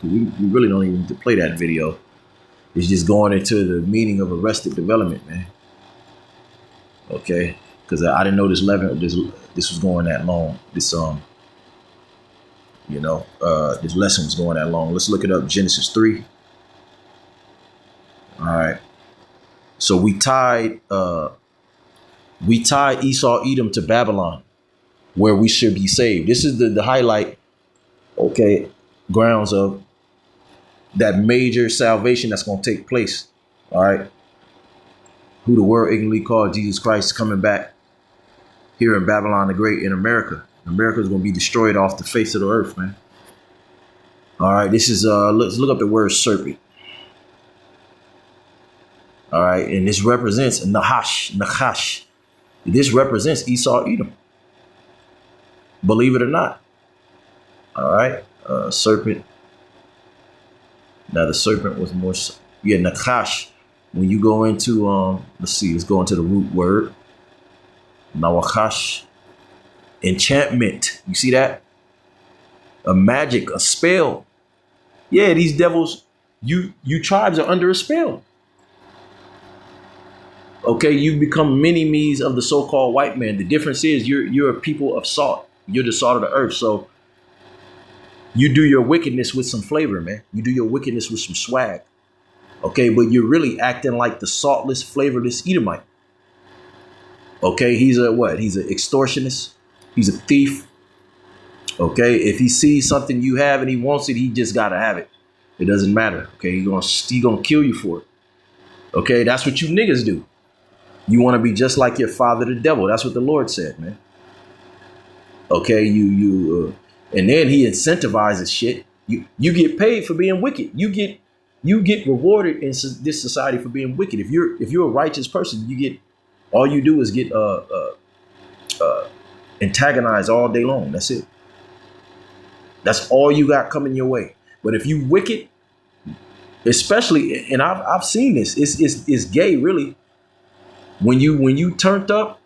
really don't even need to play that video. It's just going into the meaning of arrested development, man. Okay, because I didn't know this was going that long. This lesson was going that long. Let's look it up. Genesis 3. All right. So we tied Esau Edom to Babylon, where we should be saved. This is the highlight, okay, grounds of that major salvation that's going to take place. All right. Who the world ignorantly called Jesus Christ coming back here in Babylon the Great in America. America is going to be destroyed off the face of the earth, man. All right. This is, let's look up the word serpent. All right. And this represents Nahash. This represents Esau Edom. Believe it or not. All right. Serpent. Now the serpent was more, Nakash. When you go into, let's go into the root word. Nawakash. Enchantment. You see that? A magic, a spell. Yeah, these devils, you tribes are under a spell. Okay, you become mini-me's of the so-called white man. The difference is you're a people of salt. You're the salt of the earth. So you do your wickedness with some flavor, man. You do your wickedness with some swag. Okay, but you're really acting like the saltless, flavorless Edomite. Okay, he's a what? He's an extortionist. He's a thief. Okay, if he sees something you have and he wants it, he just gotta have it. It doesn't matter. Okay, he gonna kill you for it. Okay, that's what you niggas do. You want to be just like your father, the devil. That's what the Lord said, man. Okay, and then he incentivizes shit. You get paid for being wicked. You get rewarded in this society for being wicked. If you're a righteous person, all you do is get antagonized all day long. That's it. That's all you got coming your way. But if you wicked, especially, and I've seen this, it's gay really. When you turned up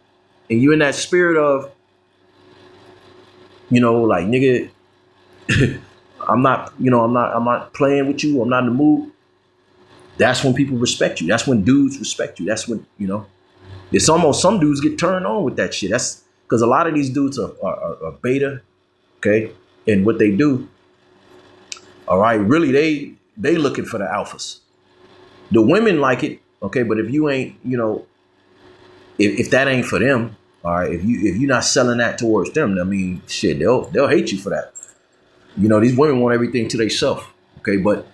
and you in that spirit of, like, nigga, I'm not playing with you. I'm not in the mood. That's when people respect you. That's when dudes respect you. That's when, it's almost some dudes get turned on with that shit. That's because a lot of these dudes are beta. Okay. And what they do. All right. Really, they looking for the alphas. The women like it. Okay. But if you ain't, if that ain't for them, all right, if you're not selling that towards them, I mean, shit, they'll hate you for that. These women want everything to themselves. Okay, but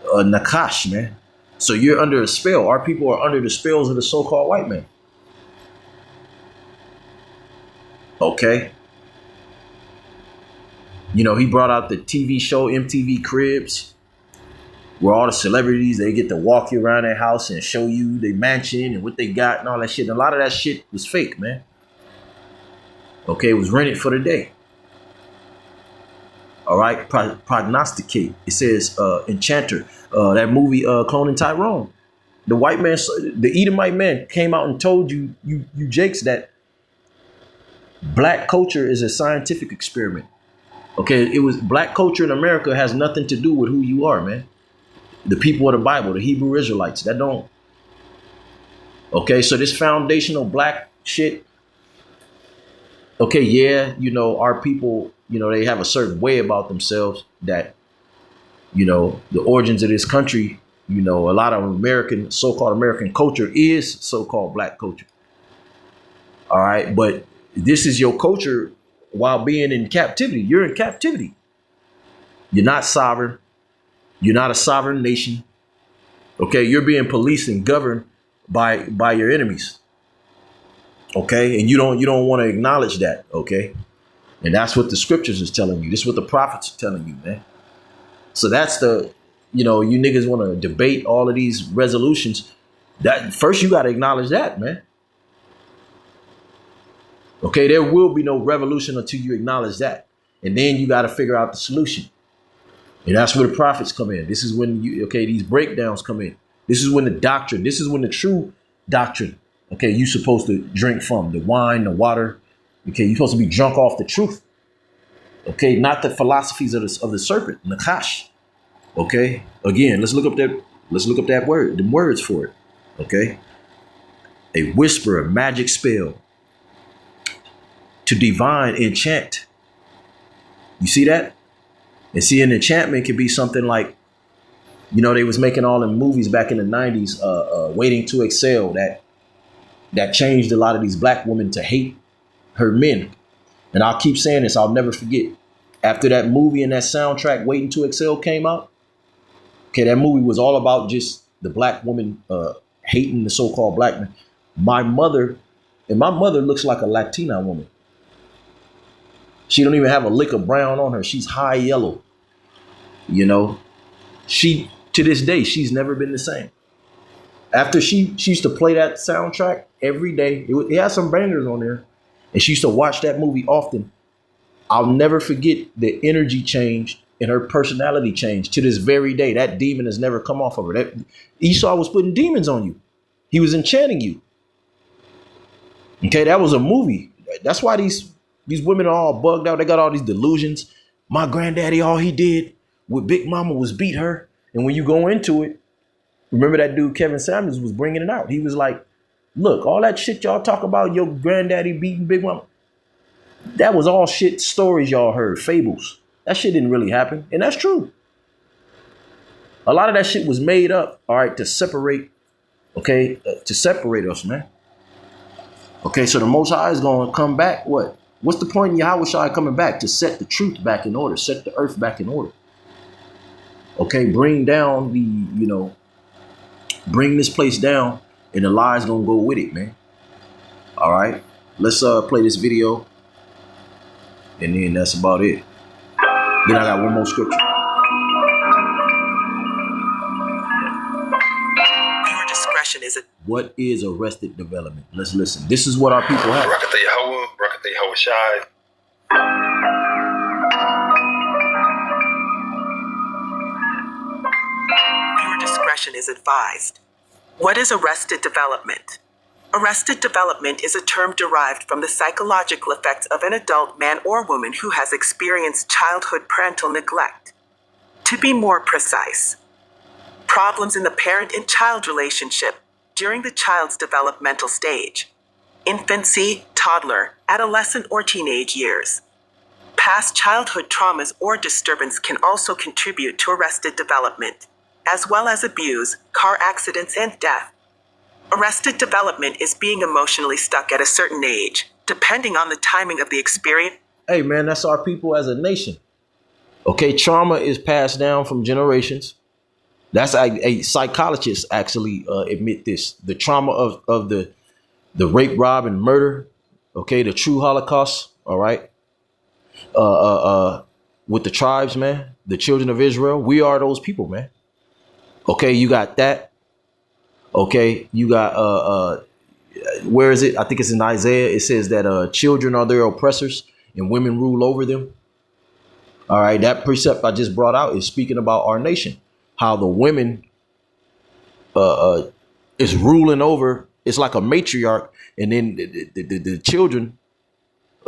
Nakash, man. So you're under a spell. Our people are under the spells of the so-called white man. Okay. He brought out the TV show MTV Cribs, where all the celebrities, they get to walk you around their house and show you their mansion and what they got and all that shit. And a lot of that shit was fake, man. Okay, it was rented for the day. All right, prognosticate. It says enchanter. That movie, Cloning Tyrone. The white man, the Edomite man came out and told you jakes that black culture is a scientific experiment. Okay, it was black culture in America has nothing to do with who you are, man. The people of the Bible, the Hebrew Israelites, that don't. Okay, so this foundational black shit. Okay, yeah, our people, they have a certain way about themselves that, the origins of this country, a lot of so-called American culture is so-called black culture. All right, but this is your culture while being in captivity. You're in captivity. You're not sovereign. You're not a sovereign nation. Okay, you're being policed and governed by your enemies. Okay, and you don't want to acknowledge that. Okay, and that's what the scriptures is telling you. This is what the prophets are telling you, man. So that's you niggas want to debate all of these resolutions. That first you got to acknowledge that, man. Okay, there will be no revolution until you acknowledge that, and then you got to figure out the solution. And that's where the prophets come in. This is when these breakdowns come in. This is when the doctrine, this is when the true doctrine, okay, you're supposed to drink from the wine, the water. Okay, you're supposed to be drunk off the truth. Okay, not the philosophies of the serpent, Nakash. Okay, again, let's look up that word, the words for it. Okay, a whisper, a magic spell, to divine, enchant. You see that? And see, an enchantment can be something like You know, they was making all the movies back in the 90s, Waiting to Excel, that changed a lot of these black women to hate her men. And I'll keep saying this, I'll never forget. After that movie and that soundtrack, Waiting to Excel, came out, okay, that movie was all about just the black woman hating the so-called black man. My mother looks like a Latina woman. She don't even have a lick of brown on her. She's high yellow. You know, she, to this day, she's never been the same. After she used to play that soundtrack every day. It had some bangers on there. And she used to watch that movie often. I'll never forget the energy changed and her personality changed to this very day. That demon has never come off of her. That Esau was putting demons on you. He was enchanting you. Okay, that was a movie. That's why these women are all bugged out. They got all these delusions. My granddaddy, all he did with Big Mama was beat her. And when you go into it, remember that dude Kevin Samuels was bringing it out. He was like, look, all that shit y'all talk about your granddaddy beating Big Mama, that was all shit stories y'all heard, fables. That shit didn't really happen. And that's true. A lot of that shit was made up, all right, to separate, okay, to separate us, man. Okay, so the Most High is going to come back. What? What's the point in Yahweh Shai coming back? To set the truth back in order, set the earth back in order. Okay, bring down the, you know, bring this place down, and the lie's going to go with it, man. All right, let's play this video, and then that's about it. Then I got one more scripture. Your discretion is What is arrested development? Let's listen. This is what our people have. Rocket the Yahweh, Rocket the Yahweh Shai. Your discretion is advised. What is arrested development? Arrested development is a term derived from the psychological effects of an adult man or woman who has experienced childhood parental neglect. To be more precise, problems in the parent and child relationship during the child's developmental stage, infancy, toddler, adolescent, or teenage years. Past childhood traumas or disturbance can also contribute to arrested development, as well as abuse, car accidents, and death. Arrested development is being emotionally stuck at a certain age, depending on the timing of the experience. Hey, man, that's our people as a nation. Okay, trauma is passed down from generations. That's a psychologist actually admit this. The trauma of the rape, rob, and murder. Okay, the true Holocaust. All right. With the tribes, man, the children of Israel, we are those people, man. Okay, you got that. Okay, you got where is it? I think it's in Isaiah. It says that children are their oppressors and women rule over them. All right, that precept I just brought out is speaking about our nation, how the women is ruling over. It's like a matriarch, and then the children.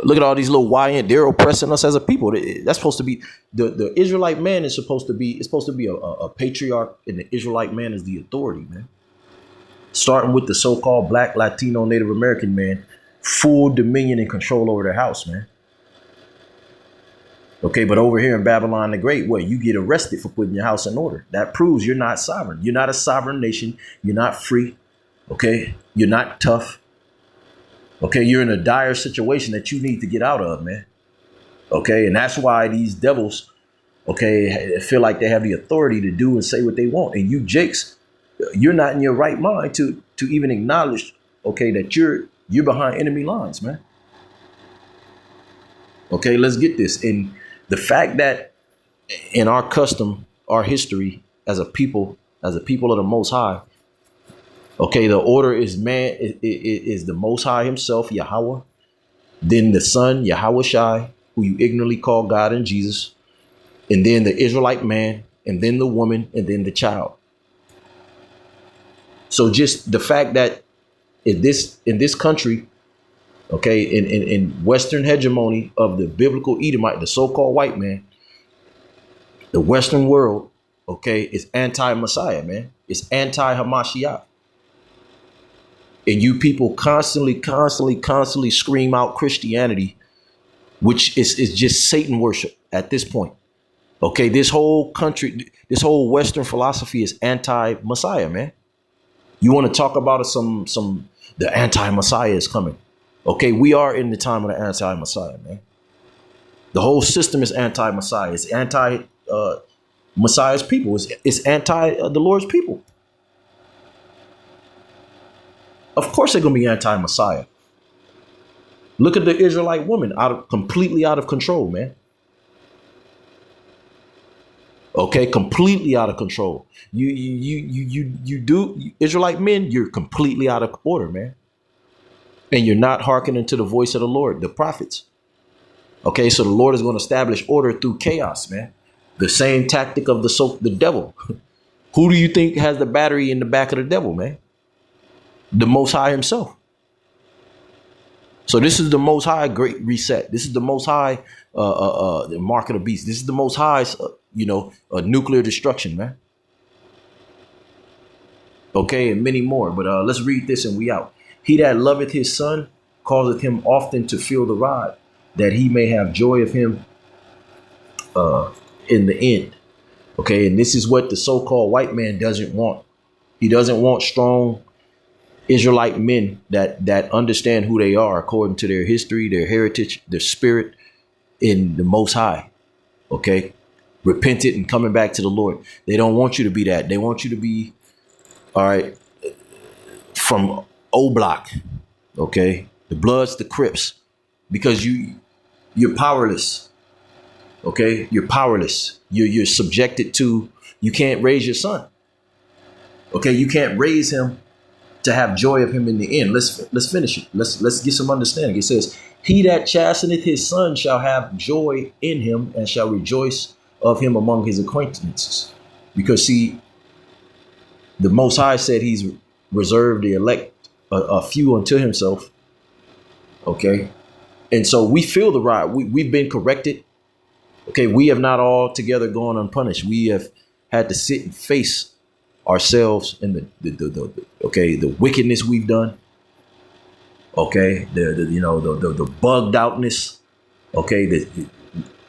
Look at all these little YN. They're oppressing us as a people. That's supposed to be the Israelite man is supposed to be. It's supposed to be a patriarch, and the Israelite man is the authority, man. Starting with the so-called Black, Latino, Native American man, full dominion and control over their house, man. Okay, but over here in Babylon the Great, what? You get arrested for putting your house in order. That proves you're not sovereign. You're not a sovereign nation. You're not free. Okay, you're not tough. Okay, you're in a dire situation that you need to get out of, man. Okay, and that's why these devils, okay, feel like they have the authority to do and say what they want. And you jakes, you're not in your right mind to even acknowledge, okay, that you're behind enemy lines, man. Okay, let's get this. And the fact that in our custom, our history as a people of the Most High, okay, the order is man is the Most High himself, Yahweh, then the Son, Yahweh Shai, who you ignorantly call God and Jesus, and then the Israelite man, and then the woman, and then the child. So just the fact that in this country, okay, in Western hegemony of the biblical Edomite, the so-called white man, the Western world, okay, is anti-Messiah, man. It's anti-Hamashiach. And you people constantly scream out Christianity, which is just Satan worship at this point. Okay, this whole country, this whole Western philosophy is anti-Messiah, man. You want to talk about the anti-Messiah is coming. Okay, we are in the time of the anti-Messiah, man. The whole system is anti-Messiah. It's anti-Messiah's people. It's anti the Lord's people. Of course they're going to be anti-Messiah. Look at the Israelite woman, completely out of control, man. Okay, completely out of control. You Israelite men, you're completely out of order, man. And you're not hearkening to the voice of the Lord, the prophets. Okay, so the Lord is going to establish order through chaos, man. The same tactic of the devil. Who do you think has the battery in the back of the devil, man? The Most High himself. So this is the Most High great reset. This is the Most High the mark of the beast. This is the Most High's, nuclear destruction, man. Okay, and many more. But let's read this and we out. He that loveth his son causeth him often to feel the rod, that he may have joy of him in the end. Okay, and this is what the so-called white man doesn't want. He doesn't want strong Israelite men that understand who they are according to their history, their heritage, their spirit in the Most High. Okay, repentant and coming back to the Lord. They don't want you to be that. They want you to be, all right, from O Block. Okay, the Bloods, the Crips, because you're powerless. Okay, you're powerless. You're subjected to. You can't raise your son. Okay, you can't raise him to have joy of him in the end. Let's finish it. Let's get some understanding. It says, he that chasteneth his son shall have joy in him and shall rejoice of him among his acquaintances. Because see, the Most High said he's reserved the elect, a few unto himself. Okay. And so we feel the rod. We've been corrected. Okay. We have not all together gone unpunished. We have had to sit and face ourselves and the wickedness we've done. Okay. The bugged outness. Okay.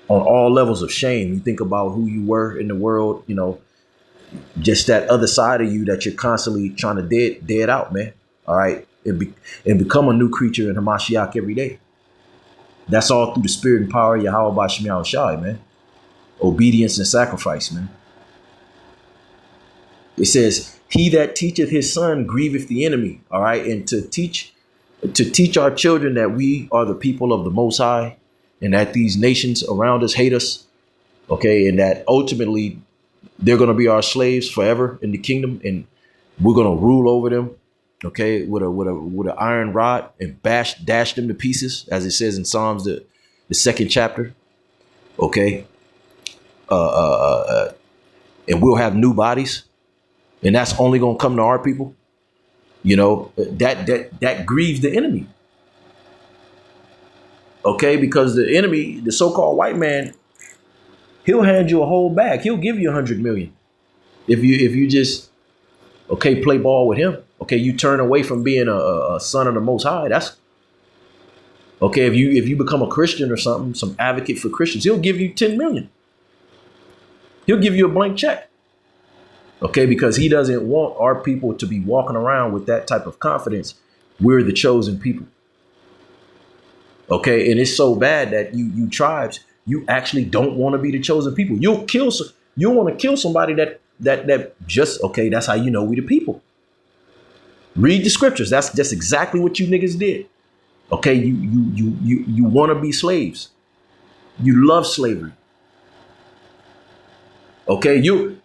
On all levels of shame. You think about who you were in the world, just that other side of you that you're constantly trying to dead out, man. All right. And become a new creature in Hamashiach every day. That's all through the spirit and power of Yahweh Bashim Yahushai, man. Obedience and sacrifice, man. It says, he that teacheth his son grieveth the enemy. All right. And to teach our children that we are the people of the Most High and that these nations around us hate us. Okay. And that ultimately they're going to be our slaves forever in the kingdom. And we're going to rule over them. Okay. With an iron rod and dash them to pieces, as it says in Psalms, the second chapter. Okay. And we'll have new bodies. And that's only going to come to our people. That grieves the enemy. Okay, because the enemy, the so-called white man, he'll hand you a whole bag. He'll give you 100 million. If you just, play ball with him. Okay, you turn away from being a son of the Most High. That's okay. If you become a Christian or something, some advocate for Christians, he'll give you 10 million. He'll give you a blank check. Okay, because he doesn't want our people to be walking around with that type of confidence. We're the chosen people. Okay, and it's so bad that you tribes, you actually don't want to be the chosen people. You'll want to kill somebody that just, that's how you know we the people. Read the scriptures. That's just exactly what you niggas did. Okay, you want to be slaves. You love slavery. Okay, you'll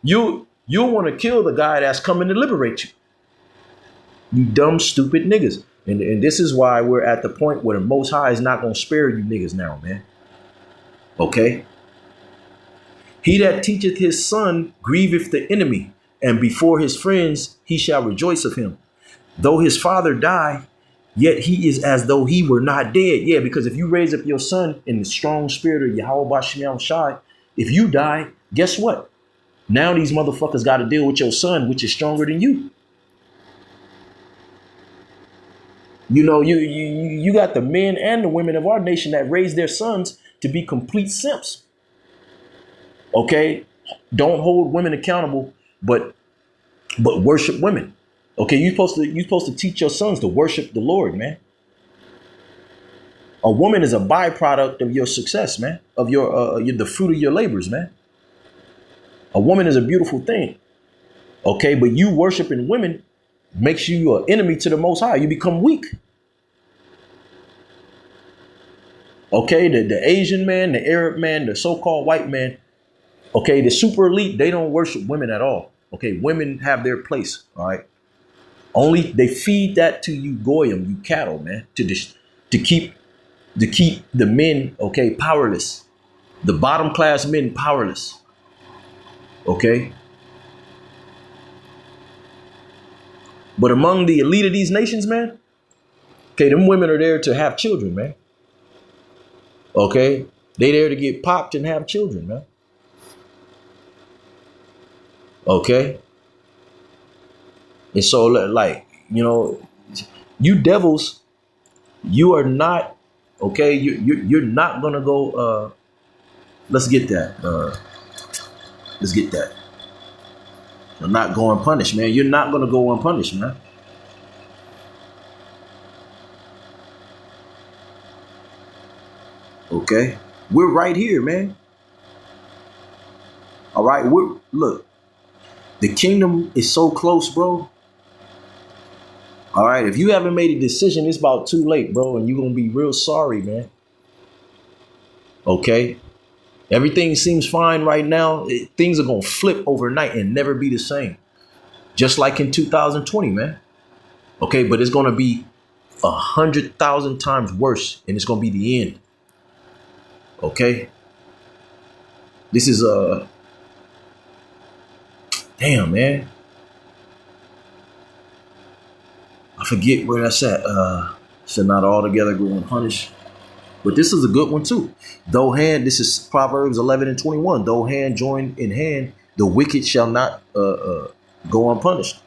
want to kill the guy that's coming to liberate you. You dumb, stupid niggas. And this is why we're at the point where the Most High is not going to spare you niggas now, man. Okay? He that teacheth his son grieveth the enemy, and before his friends he shall rejoice of him. Though his father die, yet he is as though he were not dead. Yeah, because if you raise up your son in the strong spirit of Yahweh Bashim Yahushai, if you die, guess what? Now these motherfuckers got to deal with your son, which is stronger than you. You got the men and the women of our nation that raise their sons to be complete simps. Okay, don't hold women accountable, but worship women. Okay, you're supposed to teach your sons to worship the Lord, man. A woman is a byproduct of your success, man, of the fruit of your labors, man. A woman is a beautiful thing. Okay, but you worshiping women makes you an enemy to the Most High. You become weak. Okay, the Asian man, the Arab man, the so-called white man, okay, the super elite, they don't worship women at all. Okay, women have their place, all right? Only they feed that to you goyim, you cattle, man, to keep the men, okay, powerless. The bottom class men powerless. Okay? But among the elite of these nations, man, okay, them women are there to have children, man. Okay? They there to get popped and have children, man. Okay? And so, like, you know, you devils, you are not, okay, you're not gonna go, let's get that. Let's get that. You're not go unpunished, man. You're not gonna go unpunished, man. Okay? We're right here, man. All right, look, the kingdom is so close, bro. All right, if you haven't made a decision, it's about too late, bro, and you're gonna be real sorry, man. Okay? Everything seems fine right now. Things are gonna flip overnight and never be the same. Just like in 2020, man. Okay, but it's gonna be 100,000 times worse, and it's gonna be the end. Okay? This is damn, man. I forget where that's at. Should not altogether go unpunished. But this is a good one too. This is Proverbs 11 and 21. Though hand join in hand, the wicked shall not go unpunished.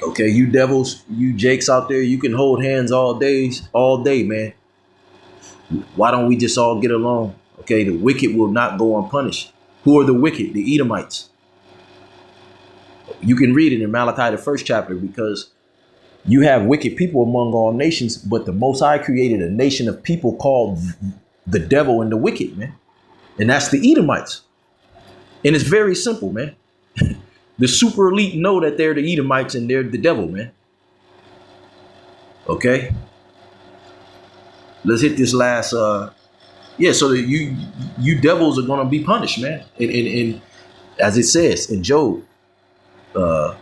Okay, you devils, you jakes out there, you can hold hands all day, man. Why don't we just all get along? Okay, the wicked will not go unpunished. Who are the wicked? The Edomites. You can read it in Malachi, the 1st chapter, because you have wicked people among all nations, but the Most High created a nation of people called the devil and the wicked, man. And that's the Edomites. And it's very simple, man. The super elite know that they're the Edomites and they're the devil, man. Okay. Let's hit this last, so that you devils are going to be punished, man. And as it says in Job, the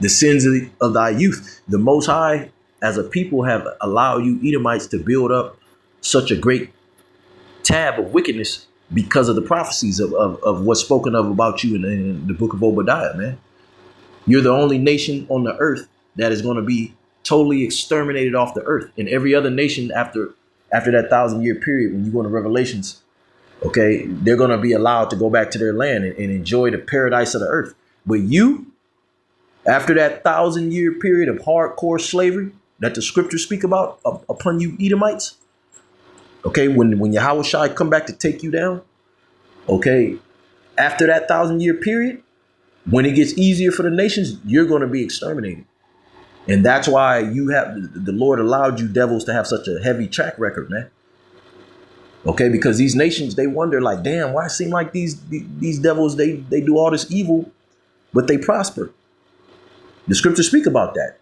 sins of thy youth, the Most High as a people have allowed you Edomites to build up such a great tab of wickedness because of the prophecies of what's spoken of about you in the book of Obadiah, man. You're the only nation on the earth that is going to be totally exterminated off the earth. And every other nation after that 1,000-year period, when you go to Revelations, okay, they're going to be allowed to go back to their land and enjoy the paradise of the earth. But you, after that 1,000-year period of hardcore slavery that the scriptures speak about upon you Edomites, okay, when Yahweh Shai come back to take you down, okay, after that 1,000-year period, when it gets easier for the nations, you're going to be exterminated. And that's why the Lord allowed you devils to have such a heavy track record, man. Okay, because these nations, they wonder like, damn, why it seem like these devils, they do all this evil, but they prosper. The scriptures speak about that.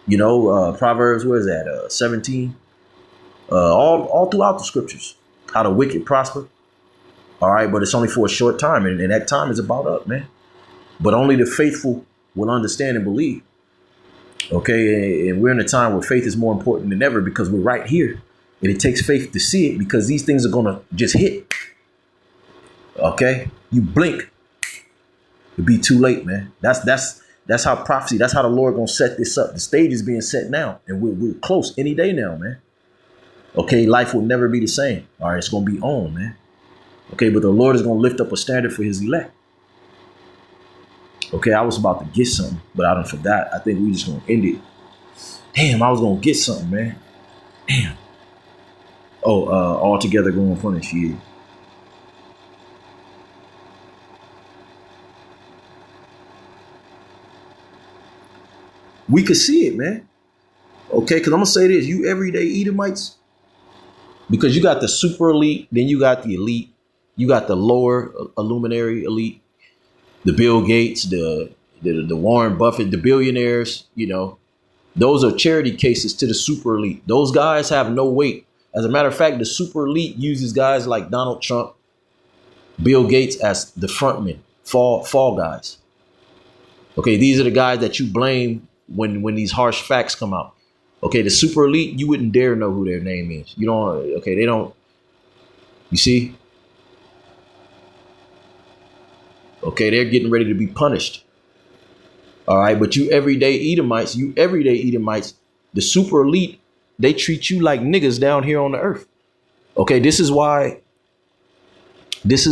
You know, Proverbs, where is that? 17. All throughout the scriptures, how the wicked prosper. All right, but it's only for a short time, and that time is about up, man. But only the faithful will understand and believe. Okay, and we're in a time where faith is more important than ever because we're right here. And it takes faith to see it because these things are going to just hit. Okay, you blink, it'll be too late, man. That's how prophecy, that's how the Lord going to set this up. The stage is being set now, and we're close any day now, man. Okay, life will never be the same. All right, it's going to be on, man. Okay, but the Lord is going to lift up a standard for his elect. Okay, I was about to get something, but I done forgot. I think we just going to end it. Damn, I was going to get something, man. Damn. Altogether going punish, yeah. We could see it, man. Okay, because I'm gonna say this: you everyday Edomites, because you got the super elite, then you got the elite, you got the lower illuminary elite, the Bill Gates, the Warren Buffett, the billionaires. You know, those are charity cases to the super elite. Those guys have no weight. As a matter of fact, the super elite uses guys like Donald Trump, Bill Gates as the frontmen, fall guys. Okay, these are the guys that you blame when these harsh facts come out. Okay, the super elite, you wouldn't dare know who their name is. You don't. Okay, they don't. You see? Okay, they're getting ready to be punished. All right, but you everyday Edomites, the super elite, they treat you like niggas down here on the earth. Okay, this is why this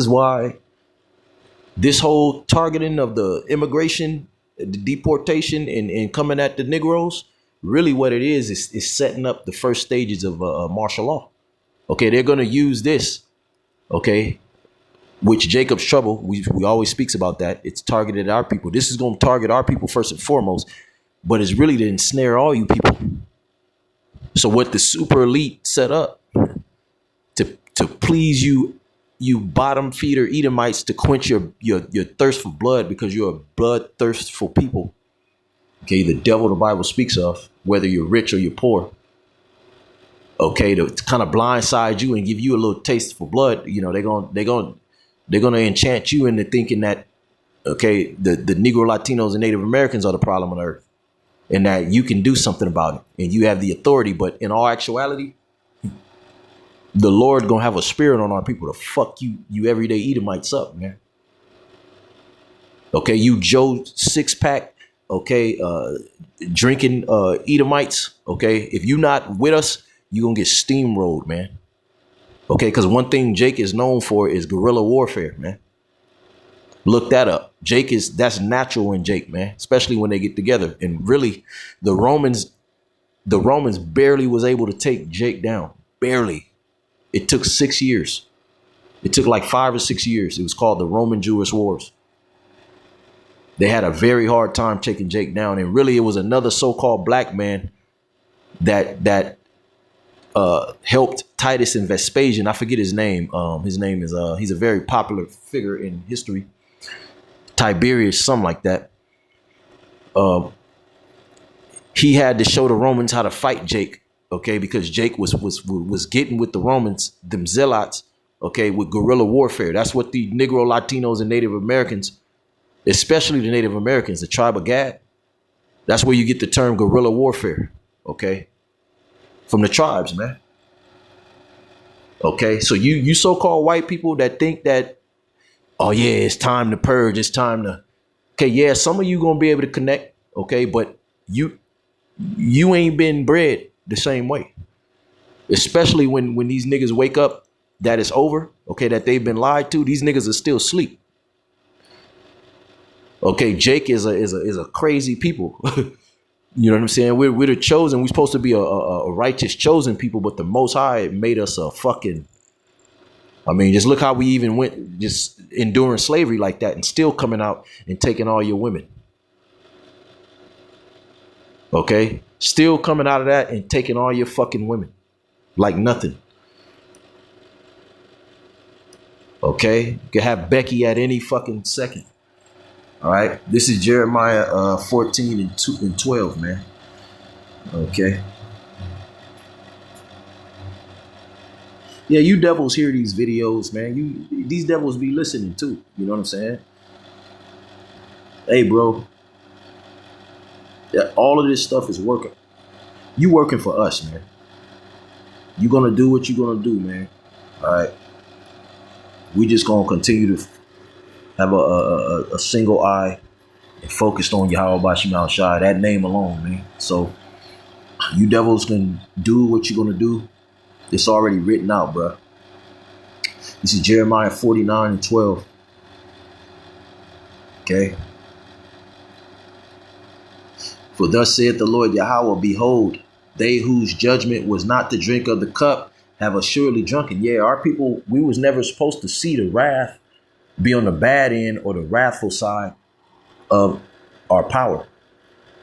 whole targeting of the immigration, the deportation, and coming at the Negroes, really what it is setting up the first stages of martial law. Okay, they're going to use this, okay, which Jacob's trouble, we always speaks about that. It's targeted at our people. This is going to target our people first and foremost, but it's really to ensnare all you people. So what the super elite set up to please you bottom feeder Edomites, to quench your thirst for blood, because you're a bloodthirstful people. Okay, the devil the Bible speaks of, whether you're rich or you're poor. Okay, to kind of blindside you and give you a little taste for blood. You know, they're gonna enchant you into thinking that, okay, the Negro, Latinos, and Native Americans are the problem on earth, and that you can do something about it, and you have the authority. But in all actuality, the Lord gonna have a spirit on our people to fuck you everyday Edomites up, man. Okay, you Joe 6-pack, okay, drinking Edomites. Okay, if you not with us, you gonna get steamrolled, man. Okay, because one thing Jake is known for is guerrilla warfare, man. Look that up. That's natural in Jake, man, especially when they get together. And really, the Romans barely was able to take Jake down. Barely. It took 6 years. It took like 5 or 6 years. It was called the Roman Jewish Wars. They had a very hard time taking Jake down. And really, it was another so-called black man that helped Titus and Vespasian. I forget his name. His name is he's a very popular figure in history. Tiberius, something like that. He had to show the Romans how to fight Jake, okay, because Jake was getting with the Romans, them zealots, okay, with guerrilla warfare. That's what the Negro, Latinos, and Native Americans, especially the Native Americans, the tribe of Gad, that's where you get the term guerrilla warfare, okay, from the tribes, man. Okay, so you so-called white people that think that, oh yeah, it's time to purge, it's time to, okay, yeah, some of you gonna be able to connect, okay, but you ain't been bred the same way. Especially when these niggas wake up that it's over, okay, that they've been lied to. These niggas are still asleep. Okay, Jake is a crazy people. You know what I'm saying? We're the chosen. We're supposed to be a righteous chosen people, but the Most High made us a fucking. I mean, just look how we even went, just enduring slavery like that, and still coming out and taking all your women. Okay, still coming out of that and taking all your fucking women like nothing. Okay, you can have Becky at any fucking second. All right, this is Jeremiah 14 and 12, man. Okay. Yeah, you devils hear these videos, man. These devils be listening too. You know what I'm saying? Hey, bro. Yeah, all of this stuff is working. You working for us, man. You gonna do what you gonna do, man. All right. We just gonna continue to have a single eye and focused on Yahweh Bashim Shai, that name alone, man. So you devils can do what you're gonna do. It's already written out, bro. This is Jeremiah 49 and 12. Okay. For thus saith the Lord Yahweh, behold, they whose judgment was not to drink of the cup have assuredly drunken. Yeah, our people, we was never supposed to see the wrath, be on the bad end or the wrathful side of our power,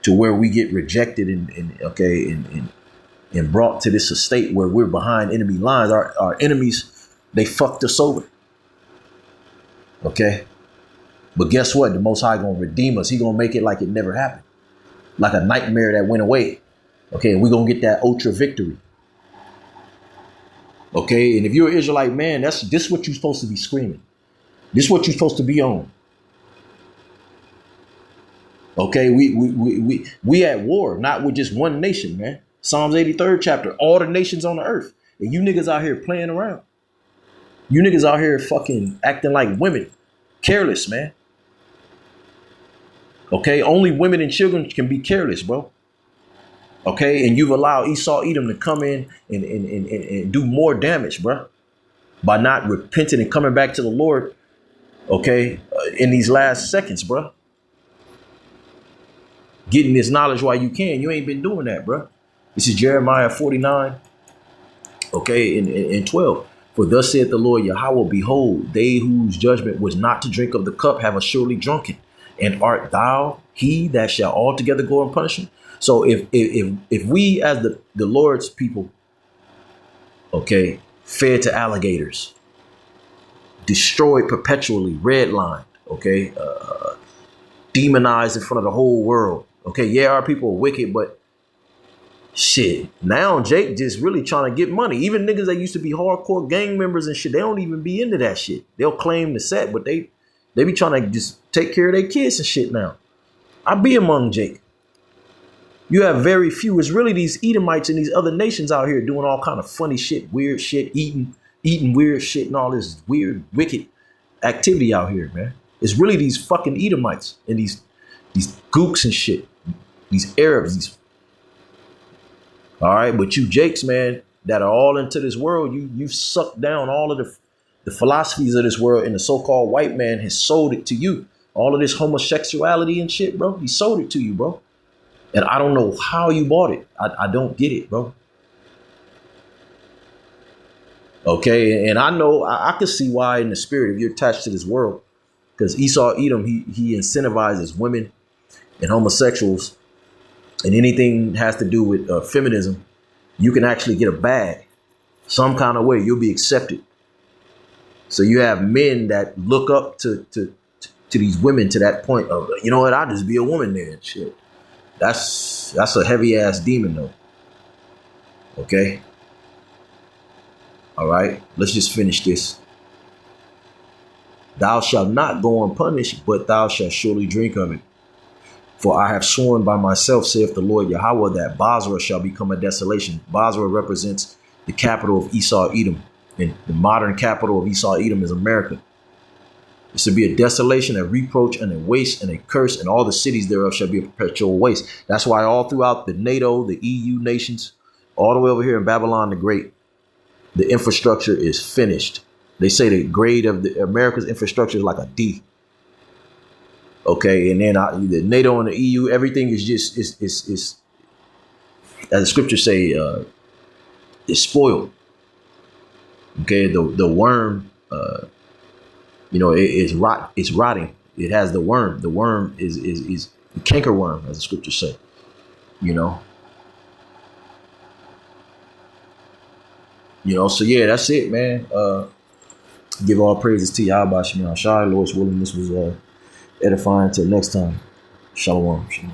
to where we get rejected and brought to this estate where we're behind enemy lines. Our enemies, they fucked us over. Okay. But guess what? The Most High gonna redeem us. He gonna make it like it never happened, like a nightmare that went away. Okay, we're gonna get that ultra victory. Okay, and if you're an Israelite man, this what you're supposed to be screaming. This is what you're supposed to be on. Okay, we at war, not with just one nation, man. Psalms 83rd chapter, all the nations on the earth. And you niggas out here playing around. You niggas out here fucking acting like women. Careless, man. Okay, only women and children can be careless, bro. Okay, and you've allowed Esau Edom to come in and do more damage, bro, by not repenting and coming back to the Lord. Okay, in these last seconds, bro. Getting this knowledge while you can. You ain't been doing that, bro. This is Jeremiah 49, okay, in 12. For thus saith the Lord Yahweh, behold, they whose judgment was not to drink of the cup have assuredly drunken. And art thou he that shall altogether go and punish him? So if we as the Lord's people, okay, fed to alligators, destroyed perpetually, redlined, okay, demonized in front of the whole world. Okay, yeah, our people are wicked, but shit, now Jake just really trying to get money. Even niggas that used to be hardcore gang members and shit, they don't even be into that shit. They'll claim the set, but they be trying to just take care of their kids and shit now. I be among Jake. You have very few. It's really these Edomites and these other nations out here doing all kind of funny shit, weird shit, eating weird shit and all this weird, wicked activity out here, man. It's really these fucking Edomites and these gooks and shit, these Arabs, all right. But you Jakes, man, that are all into this world, you've sucked down all of the philosophies of this world, and the so-called white man has sold it to you. All of this homosexuality and shit, bro. He sold it to you, bro. And I don't know how you bought it. I don't get it, bro. Okay, and I know I can see why in the spirit if you're attached to this world, because Esau Edom, he incentivizes women and homosexuals, and anything has to do with feminism. You can actually get a bag, some kind of way. You'll be accepted. So you have men that look up to these women to that point of, you know what, I'll just be a woman there and shit. That's a heavy ass demon though. Okay. All right. Let's just finish this. Thou shalt not go unpunished, but thou shalt surely drink of it. For I have sworn by myself, saith the Lord Yahweh, that Basra shall become a desolation. Basra represents the capital of Esau Edom. And the modern capital of Esau Edom is America. It's to be a desolation, a reproach, and a waste, and a curse, and all the cities thereof shall be a perpetual waste. That's why all throughout the NATO, the EU nations, all the way over here in Babylon the Great, the infrastructure is finished. They say the grade of the America's infrastructure is like a D. Okay, and then the NATO and the EU, everything is just is as the scriptures say, is spoiled. Okay, the worm, it's rotting. It has the worm. The worm is the canker worm, as the scriptures say. So yeah, that's it, man. Give all praises to Yahweh Shemel Shai. Lord's willing, this was edifying. Till next time. Shalom. Shalom.